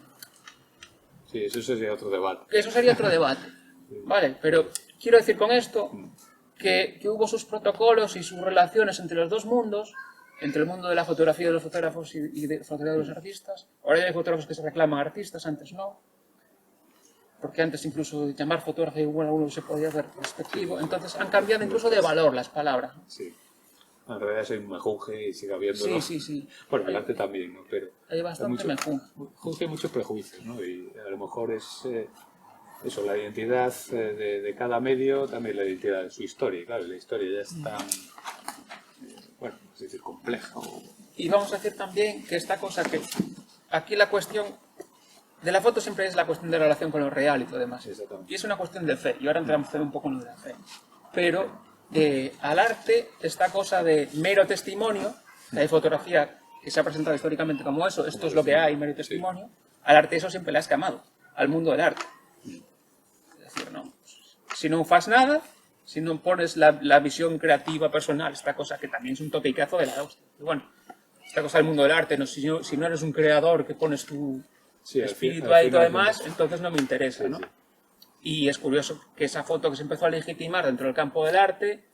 Sí, eso sería otro debate. eso sería otro debate. Vale, pero quiero decir con esto que hubo sus protocolos y sus relaciones entre los dos mundos, entre el mundo de la fotografía de los fotógrafos y de la fotografía de los artistas. Ahora ya hay fotógrafos que se reclaman artistas, antes no. porque antes incluso llamar fotógrafo igual a uno se podía ver perspectivo, entonces han cambiado incluso de valor las palabras. Sí. En realidad soy un mejunje y sigue habiéndolo. Sí. Bueno, el arte también, ¿no? Pero Hay bastante mejunje. Hay muchos prejuicios, ¿no? Y a lo mejor es eso, la identidad de cada medio, también la identidad de su historia. Y claro, la historia ya es tan, bueno, es decir, compleja. Y vamos a decir también que esta cosa que aquí la cuestión de la foto siempre es la cuestión de la relación con lo real y todo demás. Y es una cuestión de fe. Y ahora entramos un poco en lo de la fe. Pero al arte, esta cosa de mero testimonio, hay fotografía que se ha presentado históricamente como eso, esto es lo que hay, mero testimonio, al arte eso siempre le ha escamado, al mundo del arte. Es decir, no, si no fas nada, si no pones la visión creativa personal, esta cosa que también es un topicazo de la hostia. Y bueno, esta cosa del mundo del arte, no, si no eres un creador que pones tu espíritu ahí y todo demás, entonces no me interesa, ¿no? Y es curioso que esa foto que se empezó a legitimar dentro del campo del arte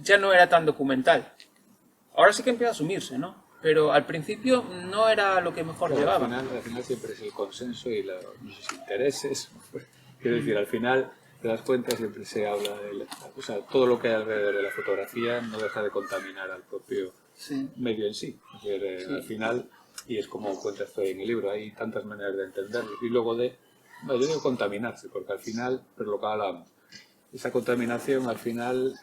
ya no era tan documental. Ahora sí que empieza a asumirse, ¿no? Pero al principio no era lo que mejor llevaba. Al final siempre es el consenso y los intereses. Quiero decir, al final, te das cuenta, siempre se habla de... O sea, todo lo que hay alrededor de la fotografía no deja de contaminar al propio medio en sí. Es decir, al final... Y es como cuentas en el libro, hay tantas maneras de entenderlo. Y luego yo digo contaminarse, porque al final, pero lo que hablábamos, esa contaminación al final,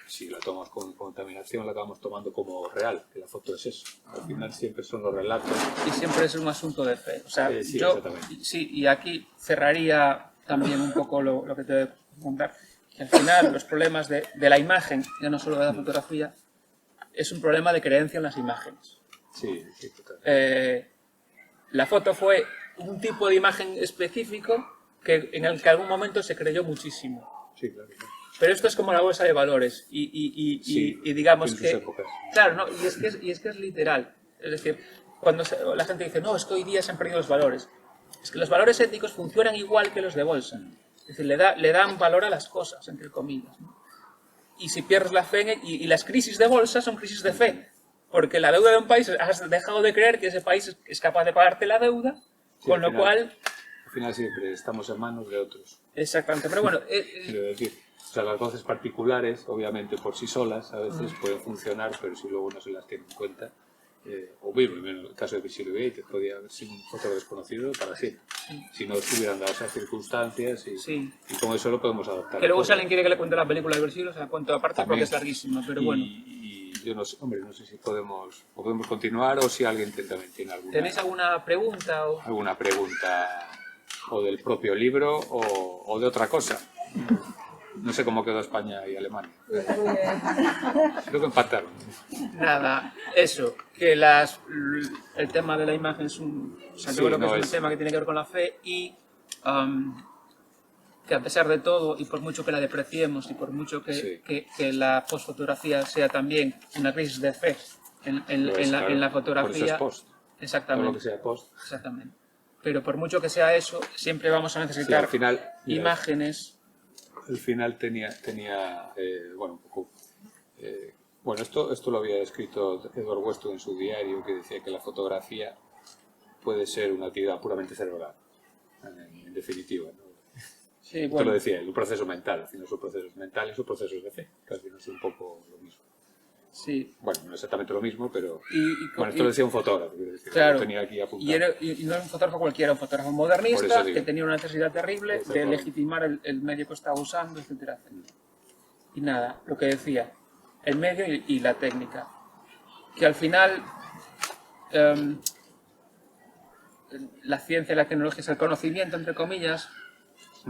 si la tomas como contaminación, la acabamos tomando como real, que la foto es eso. Al final siempre son los relatos. Y siempre es un asunto de fe. O sea, exactamente. Y aquí cerraría también un poco lo que te voy a contar. Que al final los problemas de la imagen, ya no solo de la fotografía, es un problema de creencia en las imágenes. Sí, total. La foto fue un tipo de imagen específico en el que algún momento se creyó muchísimo. Sí, claro. Pero esto es como la bolsa de valores y digamos que... Épocas. Claro, no, y es que es literal. Es decir, cuando la gente dice, no, es que hoy día se han perdido los valores. Es que los valores éticos funcionan igual que los de bolsa. Es decir, le dan valor a las cosas, entre comillas, ¿no? Y si pierdes la fe, y las crisis de bolsa son crisis de fe. Porque la deuda de un país, has dejado de creer que ese país es capaz de pagarte la deuda, con lo cual... Al final siempre estamos en manos de otros. Exactamente, pero bueno... Quiero decir, o sea, las voces particulares, obviamente por sí solas, a veces pueden funcionar, pero si luego no se las tiene en cuenta, o mismo, en el caso de Virgilio Vieites, podía haber sido un fotógrafo desconocido para siempre. Si no se hubieran dado esas circunstancias y con eso lo podemos adaptar. Que luego si alguien quiere que le cuente la película de Virgilio, se la cuento aparte también, porque es larguísima, pero bueno. Y yo no sé, hombre, no sé si podemos continuar o si alguien también tiene alguna... ¿Tenéis alguna pregunta? Alguna pregunta o del propio libro o de otra cosa. No sé cómo quedó España y Alemania. Creo que empataron. Nada, eso, que el tema de la imagen es un tema que tiene que ver con la fe y que a pesar de todo, y por mucho que la depreciemos y por mucho que la postfotografía sea también una crisis de fe en la fotografía... Por eso es post. Exactamente. Todo lo que sea post. Exactamente. Pero por mucho que sea eso, siempre vamos a necesitar al final, imágenes... Al final tenía bueno, un poco... bueno, esto lo había escrito Edward Weston en su diario, que decía que la fotografía puede ser una actividad puramente cerebral, en definitiva, ¿no? Sí, esto lo decía él, un proceso mental, al final son procesos mentales o procesos de fe, que al final es un poco lo mismo. Sí. Bueno, no exactamente lo mismo, pero... bueno, esto lo decía un fotógrafo, claro, lo tenía aquí apuntado. Y no era un fotógrafo cualquiera, un fotógrafo modernista que tenía una necesidad terrible de legitimar el medio que estaba usando, etcétera, etcétera. Y nada, lo que decía, el medio y la técnica. Que al final la ciencia y la tecnología es el conocimiento, entre comillas,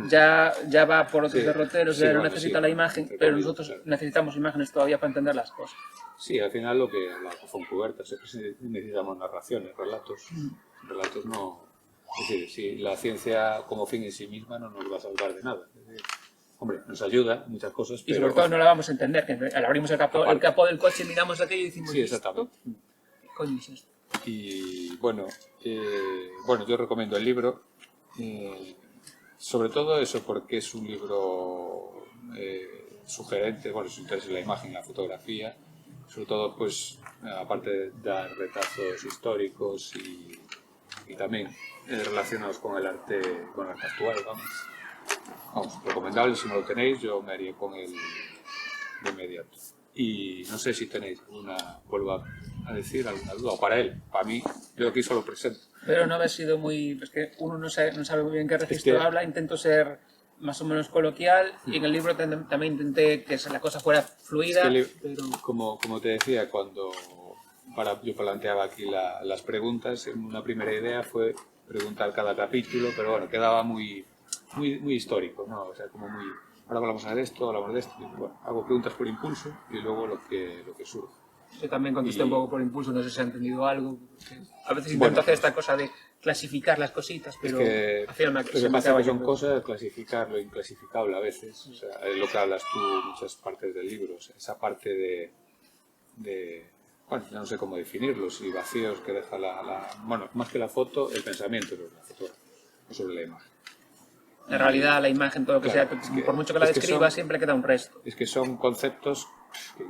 ya va por otros derroteros, ya no necesita la imagen, pero nosotros necesitamos imágenes todavía para entender las cosas. Sí, al final lo que la Fontcuberta, siempre necesitamos narraciones, relatos. Relatos no... Es decir, si la ciencia como fin en sí misma no nos va a salvar de nada. Es decir, hombre, nos ayuda en muchas cosas, pero... Y sobre todo no la vamos a entender, que al abrimos el capó del coche, miramos aquello y decimos... Sí, exactamente. ¿Qué coño es esto? Y bueno, yo recomiendo el libro, sobre todo eso porque es un libro sugerente, bueno, su interés en la imagen, la fotografía, sobre todo pues aparte de dar retazos históricos y y también relacionados con el arte actual, vamos, recomendable. Si no lo tenéis, yo me haría con él de inmediato. Y no sé si tenéis alguna, vuelvo a decir, alguna duda, o para él, para mí, yo aquí solo presento. Pero no haber sido muy... Es que uno no sabe muy bien qué registro habla, intento ser más o menos coloquial, y en el libro también intenté que la cosa fuera fluida, pero... Como te decía, cuando yo planteaba aquí las preguntas, una primera idea fue preguntar cada capítulo, pero bueno, quedaba muy histórico, ¿no? O sea, como muy... Ahora hablamos de esto, hablamos de esto, y bueno, hago preguntas por impulso y luego lo que surge. Yo también contesté un poco por impulso, no sé si ha entendido algo. A veces intento hacer esta cosa de clasificar las cositas, pero al final lo que pasa es que son cosas, clasificar lo inclasificable a veces. O sea, es lo que hablas tú en muchas partes del libro, o sea, esa parte de bueno, ya no sé cómo definirlos, y vacíos que deja bueno, más que la foto, el pensamiento sobre la fotografía, no sobre la imagen. En realidad, la imagen, todo lo que sea, por mucho que la describa, siempre queda un resto. Es que son conceptos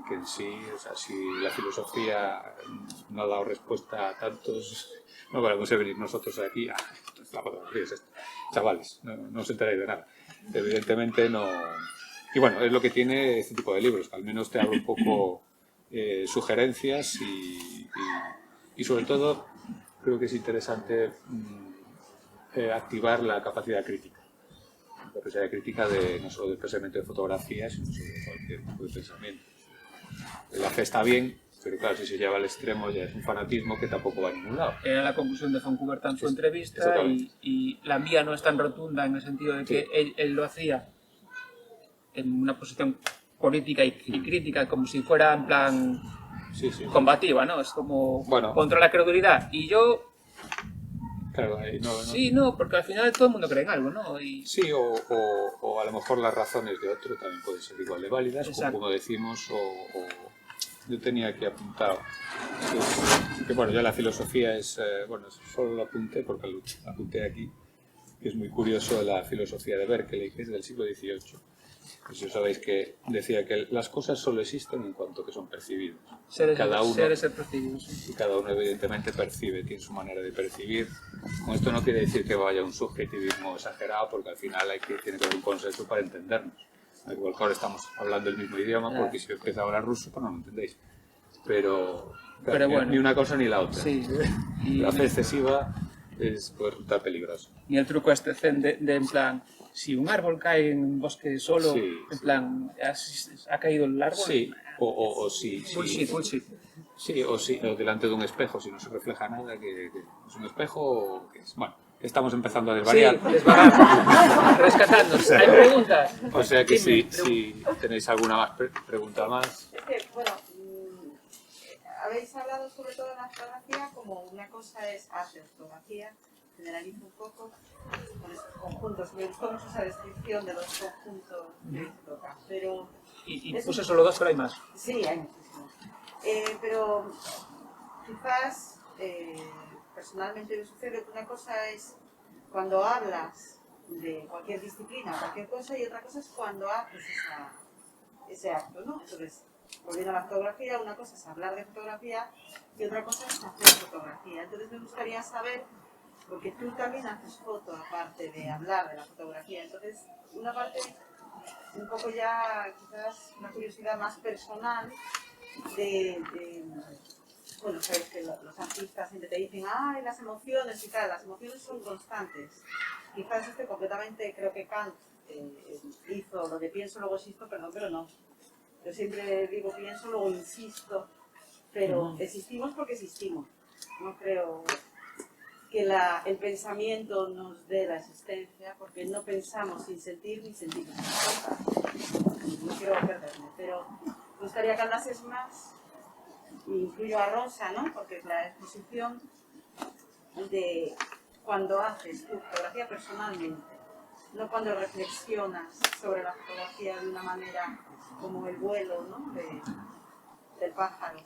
que en sí, o sea, si la filosofía no ha dado respuesta a tantos, no podemos venir nosotros aquí, la fotografía es esto. Chavales, no os enteráis de nada. Evidentemente no... Y bueno, es lo que tiene este tipo de libros, que al menos te abre un poco sugerencias y sobre todo creo que es interesante activar la capacidad crítica. La capacidad crítica no solo del pensamiento de fotografía, sino de cualquier tipo de pensamiento. La fe está bien, pero claro, si se lleva al extremo ya es un fanatismo que tampoco va a ningún lado. Era la conclusión de Fontcuberta en su entrevista, y la mía no es tan rotunda en el sentido de que él lo hacía en una posición política y crítica, como si fuera en plan combativa, ¿no? Es como contra la credulidad. Y yo... Claro, ahí no. Sí, no, porque al final todo el mundo cree en algo, ¿no? Sí, o a lo mejor las razones de otro también pueden ser igual de válidas, como decimos, yo tenía aquí apuntado que bueno, ya la filosofía es, solo lo apunté porque lo apunté aquí, que es muy curioso, la filosofía de Berkeley, que es del siglo XVIII. Pues ya sabéis que decía que las cosas solo existen en cuanto que son percibidos. Seres percibidos. Y cada uno evidentemente percibe, tiene su manera de percibir. Con esto no quiere decir que vaya un subjetivismo exagerado, porque al final tiene que haber un consenso para entendernos. A lo mejor estamos hablando el mismo idioma, porque si yo empiezo a hablar ruso, pues no lo entendéis. Pero bueno, ni una cosa ni la otra. Sí. La fe excesiva puede resultar peligrosa. Y el truco este zen de en plan, si un árbol cae en un bosque solo, en plan, ¿ha caído el árbol? Sí, o sí. Bullshit. Sí, o delante de un espejo, si no se refleja nada, que es un espejo o que es... Bueno, estamos empezando a desvariar. Sí, desvagar, rescatándose. ¿Hay preguntas? O sea que si tenéis alguna pregunta más... Es que, bueno, habéis hablado sobre todo de la fotografía como una cosa es arte, fotografía, generalizo un poco con estos conjuntos. Me gustó mucho esa descripción de los conjuntos que se tocan, pero... Y puse solo dos, pero hay más. Sí, hay muchísimos. Pero quizás personalmente me sucede que una cosa es cuando hablas de cualquier disciplina o cualquier cosa, y otra cosa es cuando haces ese acto, ¿no? Entonces, volviendo a la fotografía, una cosa es hablar de fotografía y otra cosa es hacer fotografía. Entonces me gustaría saber, porque tú también haces foto aparte de hablar de la fotografía, entonces una parte, un poco ya quizás una curiosidad más personal bueno, sabes que los artistas siempre te dicen, ay, las emociones y tal, las emociones son constantes. Quizás completamente, creo que Kant hizo lo de pienso, luego existo, perdón, pero no. Yo siempre digo pienso, luego insisto, pero existimos porque existimos. No creo que el pensamiento nos dé la existencia, porque no pensamos sin sentir ni sentimos sin pensar. No quiero perderme, pero me gustaría que hablases más, incluyo a Rosa, ¿no? Porque es la exposición de cuando haces tu fotografía personalmente, no cuando reflexionas sobre la fotografía de una manera como el vuelo, ¿no? del pájaro,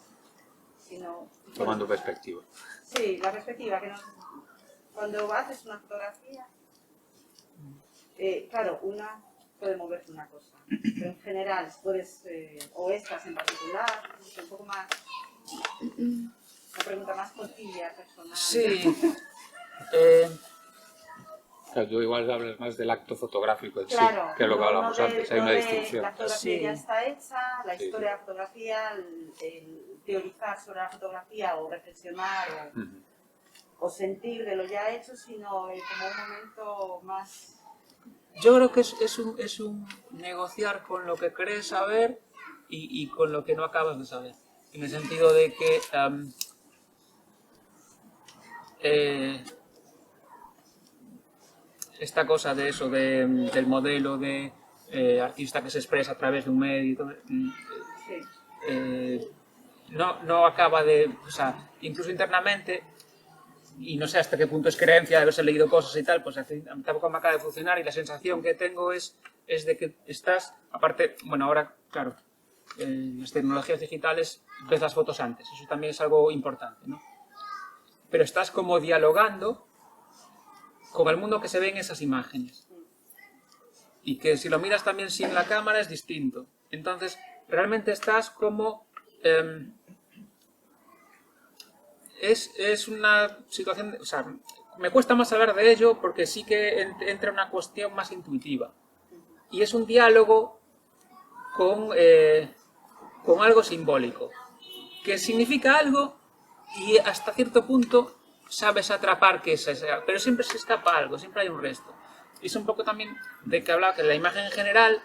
sino... Tomando perspectiva. Sí, la perspectiva, cuando haces una fotografía, claro, una puede moverte una cosa, pero en general puedes, o estas en particular, un poco más, una pregunta más cortilla, personal. Sí, Claro, tú igual hablas más del acto fotográfico en Claro, sí, que es lo que hablamos de- antes, hay no una de distinción. La fotografía Sí. ya está hecha, la Sí, historia de sí. la fotografía, el teorizar sobre la fotografía o reflexionar o sentir de lo ya hecho, sino como un momento más... Yo creo que es un negociar con lo que crees saber y con lo que no acabas de saber. En el sentido de que esta cosa de eso, del modelo de artista que se expresa a través de un medio, y todo, Sí. no acaba de, o sea, incluso internamente, y no sé hasta qué punto es creencia de haberse leído cosas y tal, pues tampoco me acaba de funcionar y la sensación que tengo es de que estás, aparte, bueno, ahora, claro, las tecnologías digitales ves las fotos antes, eso también es algo importante, ¿no? Pero estás como dialogando con el mundo que se ve en esas imágenes. Y que si lo miras también sin la cámara es distinto. Entonces, realmente estás como... es una situación... O sea, me cuesta más hablar de ello porque sí que entra una cuestión más intuitiva. Y es un diálogo con algo simbólico. Que significa algo y hasta cierto punto sabes atrapar que es ese, pero siempre se escapa algo, siempre hay un resto. Y es un poco también de que hablaba que la imagen en general,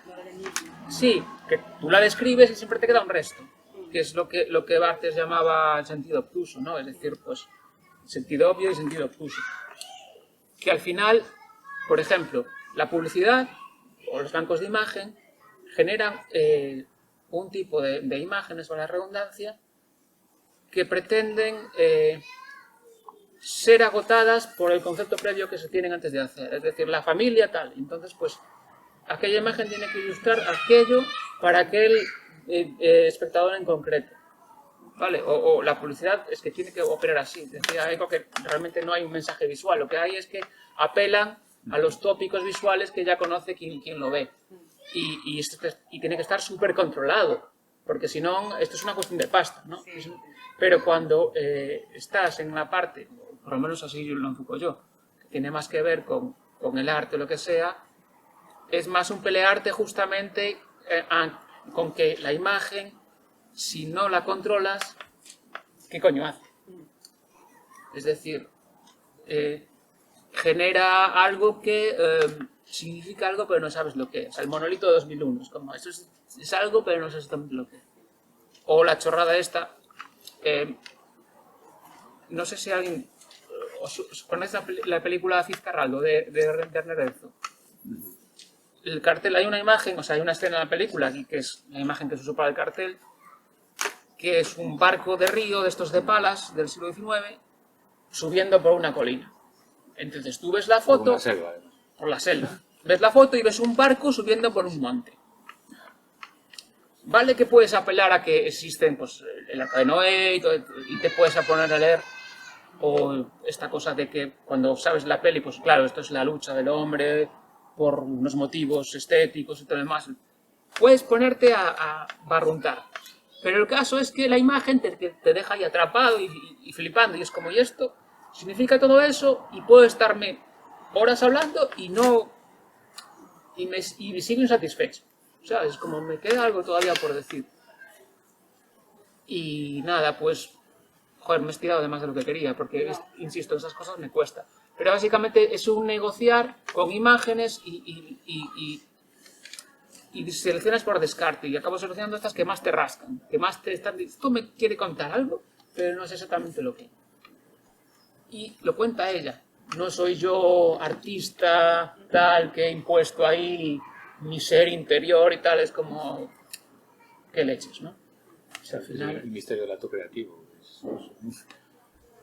sí, que tú la describes y siempre te queda un resto, que es lo que Barthes llamaba el sentido obtuso, ¿no? Es decir, pues sentido obvio y sentido obtuso. Que al final, por ejemplo, la publicidad o los bancos de imagen generan un tipo de imágenes, o la redundancia, que pretenden ser agotadas por el concepto previo que se tienen antes de hacer, es decir, la familia tal. Entonces, pues, aquella imagen tiene que ilustrar aquello para aquel espectador en concreto, ¿vale? O la publicidad es que tiene que operar así, es decir, hay algo que realmente no hay un mensaje visual, lo que hay es que apelan a los tópicos visuales que ya conoce quien lo ve. Y tiene que estar súper controlado, porque si no, esto es una cuestión de pasta, ¿no? Sí. Pero cuando estás en una parte, por lo menos así lo enfoco yo, que tiene más que ver con el arte o lo que sea, es más un pelearte justamente con que la imagen, si no la controlas, ¿qué coño hace? Es decir, genera algo que significa algo pero no sabes lo que es. O sea, el monolito de 2001 es como, eso es algo pero no sabes exactamente lo que es. O la chorrada esta, no sé si alguien... ¿Os conoce la película Fitzcarraldo de Werner Herzog? El cartel, hay una imagen, o sea, hay una escena en la película aquí, que es la imagen que se usa para el cartel, que es un barco de río de estos de palas del siglo XIX subiendo por una colina. Entonces tú ves la foto... Por una selva, además. Por la selva. Ves la foto y ves un barco subiendo por un monte. Vale que puedes apelar a que existen pues, el Arca de Noé y te puedes poner a leer o esta cosa de que cuando sabes la peli, pues claro, esto es la lucha del hombre por unos motivos estéticos y todo lo demás. Puedes ponerte a barruntar. Pero el caso es que la imagen te deja ahí atrapado y flipando. Y es como, ¿y esto? Significa todo eso y puedo estarme horas hablando y no... Y me sigo insatisfecho. ¿Sabes? Como me queda algo todavía por decir. Y nada, pues... Joder, me he estirado de más de lo que quería, porque, insisto, esas cosas me cuesta. Pero básicamente es un negociar con imágenes y seleccionas por descarte y acabo seleccionando estas que más te rascan, que más te están... Esto me quiere contar algo, pero no es exactamente lo que... Y lo cuenta ella. No soy yo artista tal que he impuesto ahí mi ser interior y tal, es como... ¿Qué leches, no? O sea, al final... El misterio del acto creativo.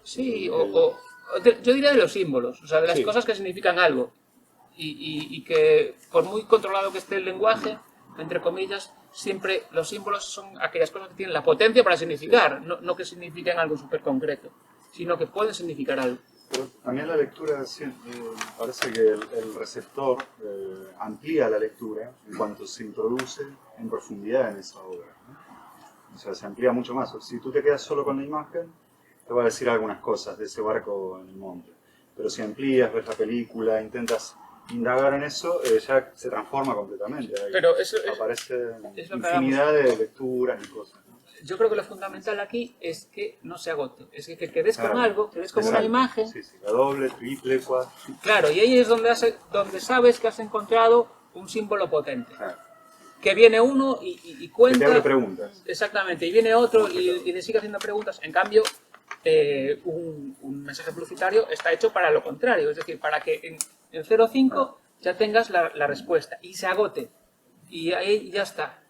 Sí, yo diría de los símbolos, o sea, de las cosas que significan algo. Y que por muy controlado que esté el lenguaje, entre comillas, siempre los símbolos son aquellas cosas que tienen la potencia para significar, no que signifiquen algo súper concreto, sino que pueden significar algo. Pero también la lectura, parece que el receptor amplía la lectura en cuanto se introduce en profundidad en esa obra, ¿no? O sea, se amplía mucho más. Si tú te quedas solo con la imagen, te va a decir algunas cosas de ese barco en el monte. Pero si amplías, ves la película, intentas indagar en eso, ya se transforma completamente. Ahí Pero eso aparece es lo que infinidad de lecturas y cosas, ¿no? yo creo que lo fundamental aquí es que no se agote. Es que quedes con Claro. algo, quedes con una Exacto. imagen. Sí, sí, la doble, triple, cuatro. Claro, y ahí es donde sabes que has encontrado un símbolo potente. Claro. Que viene uno y Que te cuenta... abre preguntas. Exactamente, y viene otro y le sigue haciendo preguntas. En cambio, un mensaje publicitario está hecho para lo contrario. Es decir, para que en 0,5 ya tengas la respuesta y se agote. Y ahí ya está.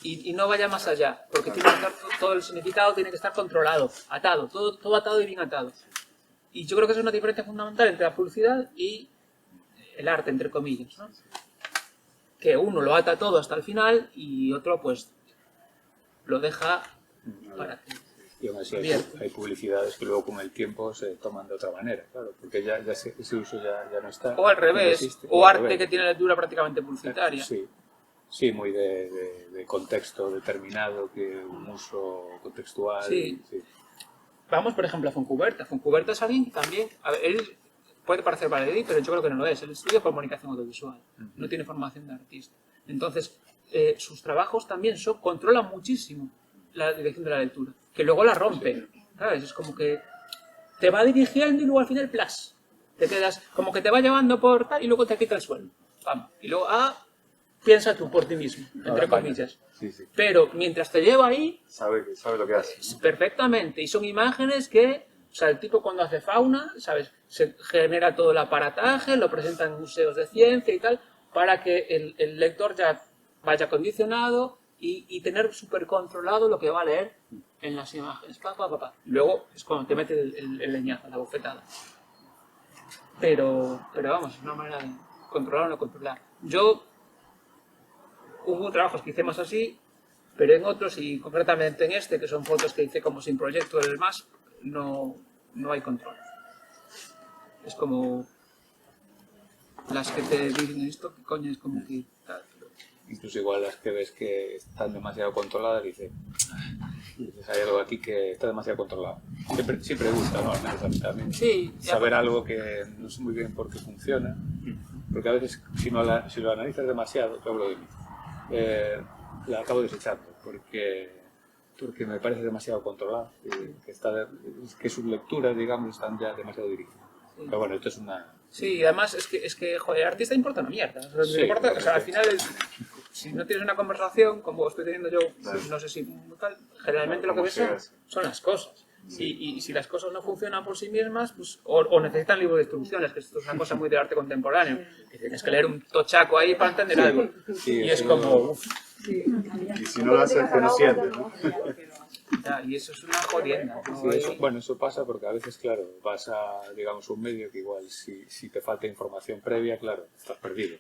Y no vaya más allá, porque tiene que estar, todo el significado tiene que estar controlado, atado, todo atado y bien atado. Y yo creo que esa es una diferencia fundamental entre la publicidad y el arte, entre comillas, ¿no? Que uno lo ata todo hasta el final y otro pues lo deja para ti. Y aún así Bien. hay publicidades que luego con el tiempo se toman de otra manera, claro, porque ya ese uso ya no está. O al no revés, existe, o al arte revés. que tiene lectura prácticamente publicitaria. Sí, muy de contexto determinado, que un uso contextual. Sí. Vamos, por ejemplo, a Foncuberta. Foncuberta es alguien que también... A ver, él puede parecer baladí, pero yo creo que no lo es. Él estudia comunicación audiovisual. No tiene formación de artista. Entonces, sus trabajos también controlan muchísimo la dirección de la lectura. Que luego la rompe. ¿Sabes? Es como que te va dirigiendo y luego al final, ¡plas! Te quedas como que te va llevando por tal y luego te quita el suelo. ¡Pam! Y luego, piensa tú por ti mismo, entre comillas. Sí, sí. Pero mientras te lleva ahí, Sabe lo que hace. perfectamente. Y son imágenes que, o sea, el tipo cuando hace fauna, ¿sabes? Se genera todo el aparataje, lo presenta en museos de ciencia y tal, para que el lector ya vaya condicionado y tener súper controlado lo que va a leer en las imágenes. Luego es cuando te mete el leñazo, la bofetada. Pero vamos, es una manera de controlar o no controlar. Hubo trabajos que hice más así, pero en otros, y concretamente en este, que son fotos que hice como sin proyecto del MAS, no hay control. Es como las que te dicen esto, ¿qué coño es como que tal? Incluso igual las que ves que están demasiado controladas, dices, hay algo aquí que está demasiado controlado. Siempre gusta, ¿no? Al menos a mí también. Sí, Saber algo que no sé muy bien por qué funciona, porque a veces si lo analizas demasiado, te hablo de mí, la acabo desechando, porque me parece demasiado controlado, que sus lecturas, digamos, están ya demasiado dirigidas. Pero bueno, esto es una... Sí, y además es que joder, el artista importa una mierda. O sea, Sí, importa, o sea, al correcto. final, si no tienes una conversación, como estoy teniendo yo, Claro. no sé si tal, generalmente lo que Como ves sea. son las cosas. Y si las cosas no funcionan por sí mismas, pues, o necesitan libros de instrucciones, que esto es una cosa muy del arte contemporáneo, que tienes que leer un tochaco ahí para entender algo. Sí, Y es eso- como, uf, Y si no lo haces, que no sientes, ¿no? ya, y eso es una jodienda. ¿no? Sí, eso pasa porque a veces, claro, vas a, digamos, un medio que igual si te falta información previa, claro, estás perdido.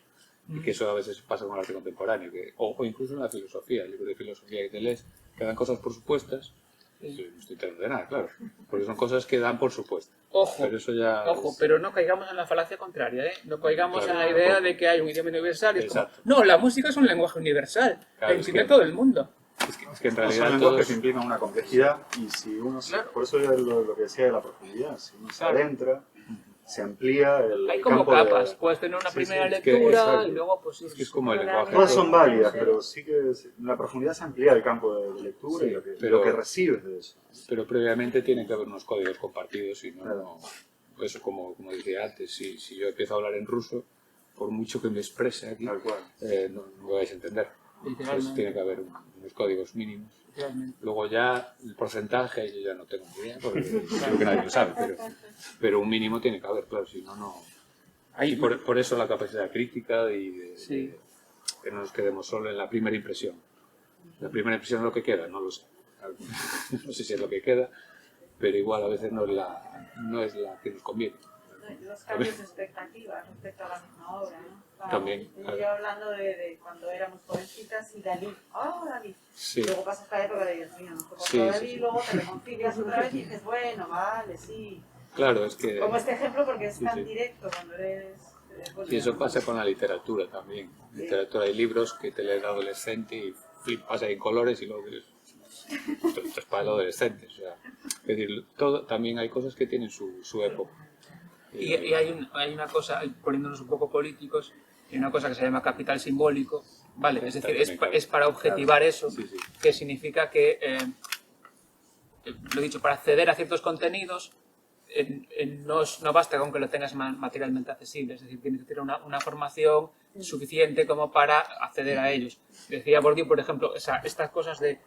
Y que eso a veces pasa con el arte contemporáneo, o incluso en la filosofía, el libro de filosofía que te lees, que dan cosas por supuestas, no estoy enterando de nada, claro, porque son cosas que dan por supuesto. Ojo, Pero eso ya... Ojo, es- pero no caigamos en la falacia contraria, ¿eh? No caigamos Claro. en la idea de que hay un idioma universal y es como, Exacto. no, la música es un lenguaje universal, Claro, la es entiende que- todo el mundo. Es que en Son realidad lenguajes todos... que implican una complejidad y si uno Claro. por eso es lo que decía de la profundidad, si uno se Claro. adentra, se amplía el Hay como campo capas, de... puedes tener una Sí, primera sí, es que- lectura exacto. y luego pues Es que es como el lenguaje... Todas son válidas, pero sí que la profundidad se amplía el campo de lectura Sí, y pero- lo que recibes de eso. Pero previamente tienen que haber unos códigos compartidos y no... Claro. Eso como decía antes, si yo empiezo a hablar en ruso, por mucho que me exprese aquí, Tal cual. no me vais a entender. Entonces Literalmente. tiene que haber unos códigos mínimos. realmente. Luego ya el porcentaje yo ya no tengo ni idea, porque creo que nadie lo sabe, pero un mínimo tiene que haber, claro, si no, no... Y por eso la capacidad crítica y Sí. que no nos quedemos solo en la primera impresión. La primera impresión es lo que queda, no lo sé. No sé si es lo que queda, pero igual a veces no es la que nos conviene. Los cambios de expectativas respecto a la misma obra, ¿no? También, claro. Yo hablando de cuando éramos jovencitas y Dalí. ¡Oh, Dalí! Sí. Luego pasas la época de Dios mío, no tocó Sí, Dalí, sí, sí. luego te reconcilias otra vez y dices, bueno, vale, sí. Claro, es que... Como este ejemplo porque es Sí, tan sí. directo cuando eres... bueno, Y eso pasa con la literatura también. En literatura hay libros que te lees de adolescente y flipas ahí en colores y luego dices, esto es para el adolescente. O sea, es decir, también hay cosas que tienen su época. Y hay una cosa, poniéndonos un poco políticos, hay una cosa que se llama capital simbólico, ¿vale? Es decir, es para objetivar eso, Sí, sí. que significa que, lo dicho, para acceder a ciertos contenidos no basta con que lo tengas materialmente accesible, es decir, tienes que tener una formación suficiente como para acceder a ellos. Decía Bourdieu, por ejemplo, estas cosas de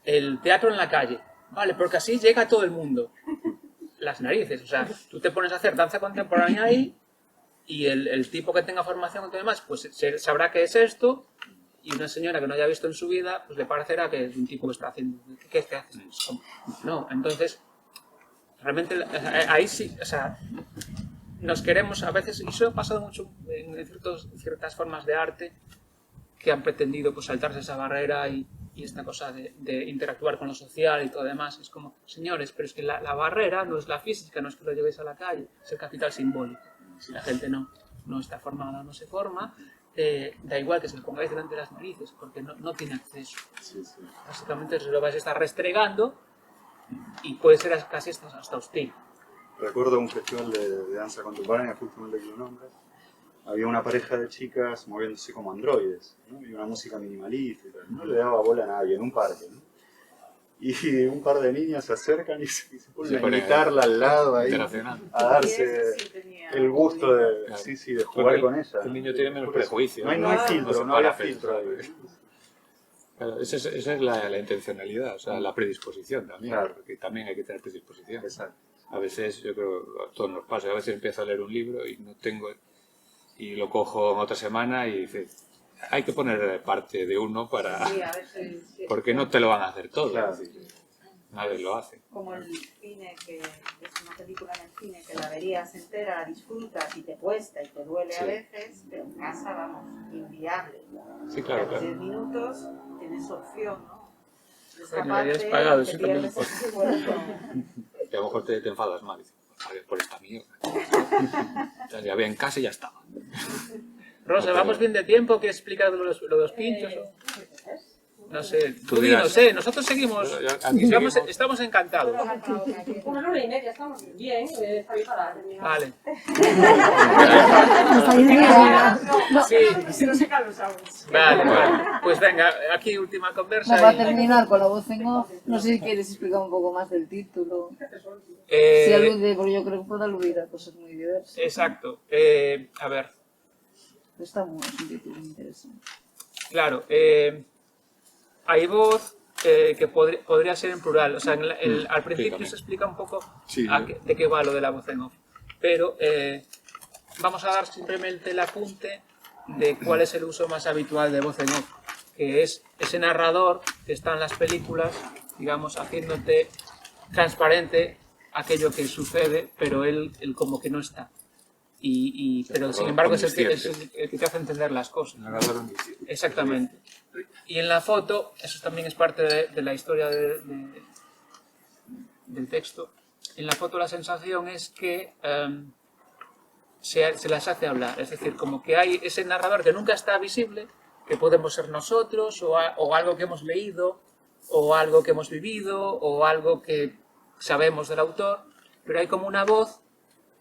el teatro en la calle, ¿vale? Porque así llega a todo el mundo. Las narices, o sea, tú te pones a hacer danza contemporánea ahí y el tipo que tenga formación y todo demás, pues sabrá qué es esto, y una señora que no haya visto en su vida, pues le parecerá que es un tipo que está haciendo, ¿qué haces? No, entonces, realmente ahí sí, o sea, nos queremos a veces, y eso ha pasado mucho en ciertas formas de arte que han pretendido pues saltarse esa barrera y esta cosa de interactuar con lo social y todo demás. Es como, señores, pero es que la barrera no es la física, no es que lo llevéis a la calle, es el capital simbólico. Si la gente no está formada, no se forma, da igual que se lo pongáis delante de las narices, porque no tiene acceso. Sí, sí. Básicamente se lo vais a estar restregando y puede ser casi hasta hostil. Recuerdo un festival de danza contemporánea, justo no le dio nombre. Había una pareja de chicas moviéndose como androides, ¿no? Y una música minimalista y tal. No le daba bola a nadie en un parque, ¿no? Y un par de niñas se acercan y se ponen a imitarla al lado ahí, a darse el gusto de, de jugar con ella. El niño tiene menos prejuicios. No hay filtro, no había filtro ahí. Claro, esa es la intencionalidad, o sea, la predisposición también, Claro. porque también hay que tener predisposición. Exacto. A veces, yo creo, a todos nos pasa, a veces empiezo a leer un libro y no tengo, y lo cojo en otra semana y dices, hay que poner parte de uno para... Sí, a ver si porque no te lo van a hacer todo, Claro. es decir, nadie lo hace. como el cine, que es una película en el cine que la verías entera, la disfrutas y te cuesta y te duele a veces, pero en casa, vamos, inviable. Sí, claro, A los 10 claro. minutos tienes opción, ¿no? De Coño, me habías escaparte, pagado, te eso también pierdes lo ese cuerpo. Y a lo mejor te enfadas más, dices, a ver, por esta mierda. Ya ve en casa y ya estaba. Rosa, ¿vamos bien de tiempo? ¿Quieres explicar lo de los pinchos? No sé, Tú tú dirás. no sé, nosotros seguimos, Aquí seguimos. estamos encantados. 1:30, ya estamos bien, está bien para terminar. Vale. Sí, Sí, si no se caen los aguas. vale. Pues venga, aquí última conversa. Vamos a y- terminar con la voz en off. No sé si quieres explicar un poco más del título. Eh, Si alude, porque yo creo que puede aludir a cosas muy diversas. Exacto. A ver, Es un título interesante. claro. Hay voz que podría ser en plural. O sea, al principio también. se explica un poco Sí, de qué va lo de la voz en off. Pero vamos a dar simplemente el apunte de cuál es el uso más habitual de voz en off, que es ese narrador que está en las películas, digamos, haciéndote transparente aquello que sucede, pero él como que no está. Pero sin embargo es el que te hace entender las cosas. Narrador omnisciente. Exactamente. Y en la foto, eso también es parte de la historia del texto, en la foto la sensación es que se las hace hablar, es decir, como que hay ese narrador que nunca está visible, que podemos ser nosotros, o algo que hemos leído, o algo que hemos vivido, o algo que sabemos del autor, pero hay como una voz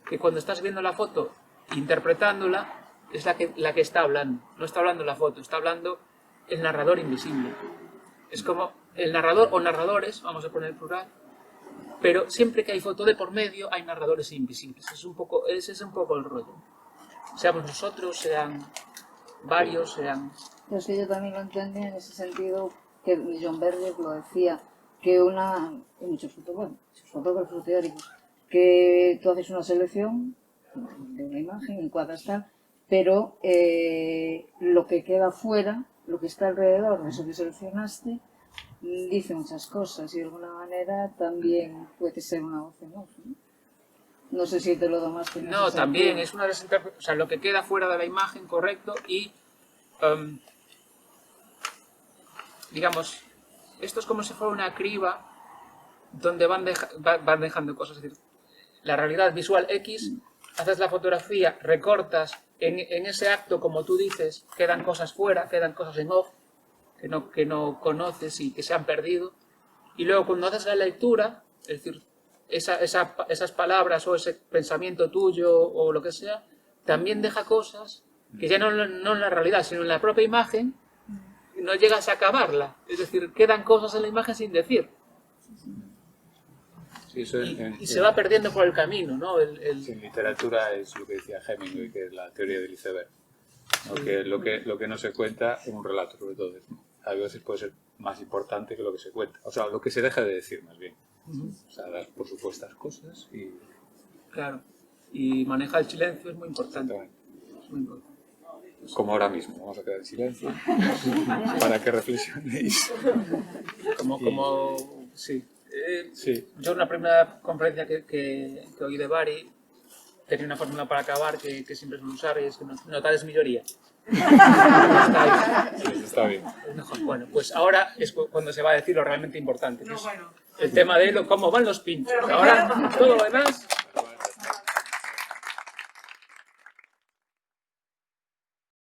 que cuando estás viendo la foto, interpretándola, es la que está hablando. No está hablando la foto, está hablando el narrador invisible. Es como el narrador o narradores, vamos a poner plural, pero siempre que hay foto de por medio hay narradores invisibles. Ese es un poco el rollo. Seamos nosotros, sean varios, sean... Pero es que yo también lo entendí en ese sentido, que John Berger lo decía, que y muchos fotógrafos teóricos, que tú haces una selección de una imagen, encuadras tal, pero lo que queda fuera, lo que está alrededor de eso que seleccionaste, dice muchas cosas y de alguna manera también puede ser una voz en off, ¿no? No sé si te lo doy más que No, también es una desinterpretación, o sea, lo que queda fuera de la imagen, correcto, y digamos, esto es como si fuera una criba donde van dejando cosas, es decir, la realidad visual X, haces la fotografía, recortas, en ese acto, como tú dices, quedan cosas fuera, quedan cosas en off, que no conoces y que se han perdido, y luego cuando haces la lectura, es decir, esas palabras o ese pensamiento tuyo o lo que sea, también deja cosas que ya no en la realidad, sino en la propia imagen, no llegas a acabarla. Es decir, quedan cosas en la imagen sin decir. Sí, eso Y se va perdiendo por el camino, ¿no? En literatura es lo que decía Hemingway, que es la teoría del iceberg. ¿No? Que lo que no se cuenta en un relato, sobre todo, a veces puede ser más importante que lo que se cuenta. O sea, lo que se deja de decir, más bien. O sea, dar por supuestas cosas y... Claro. Y manejar el silencio es muy importante. Exactamente. Es muy importante. Como ahora mismo, vamos a quedar en silencio para que reflexionéis. Sí. Sí. Yo en la primera conferencia que oí de Bari tenía una fórmula para acabar que siempre suelo usar y es que notar es mayoría. Está bien. Es mejor. Bueno, pues ahora es cuando se va a decir lo realmente importante. Que es el tema de cómo van los pinchos. Ahora todo lo demás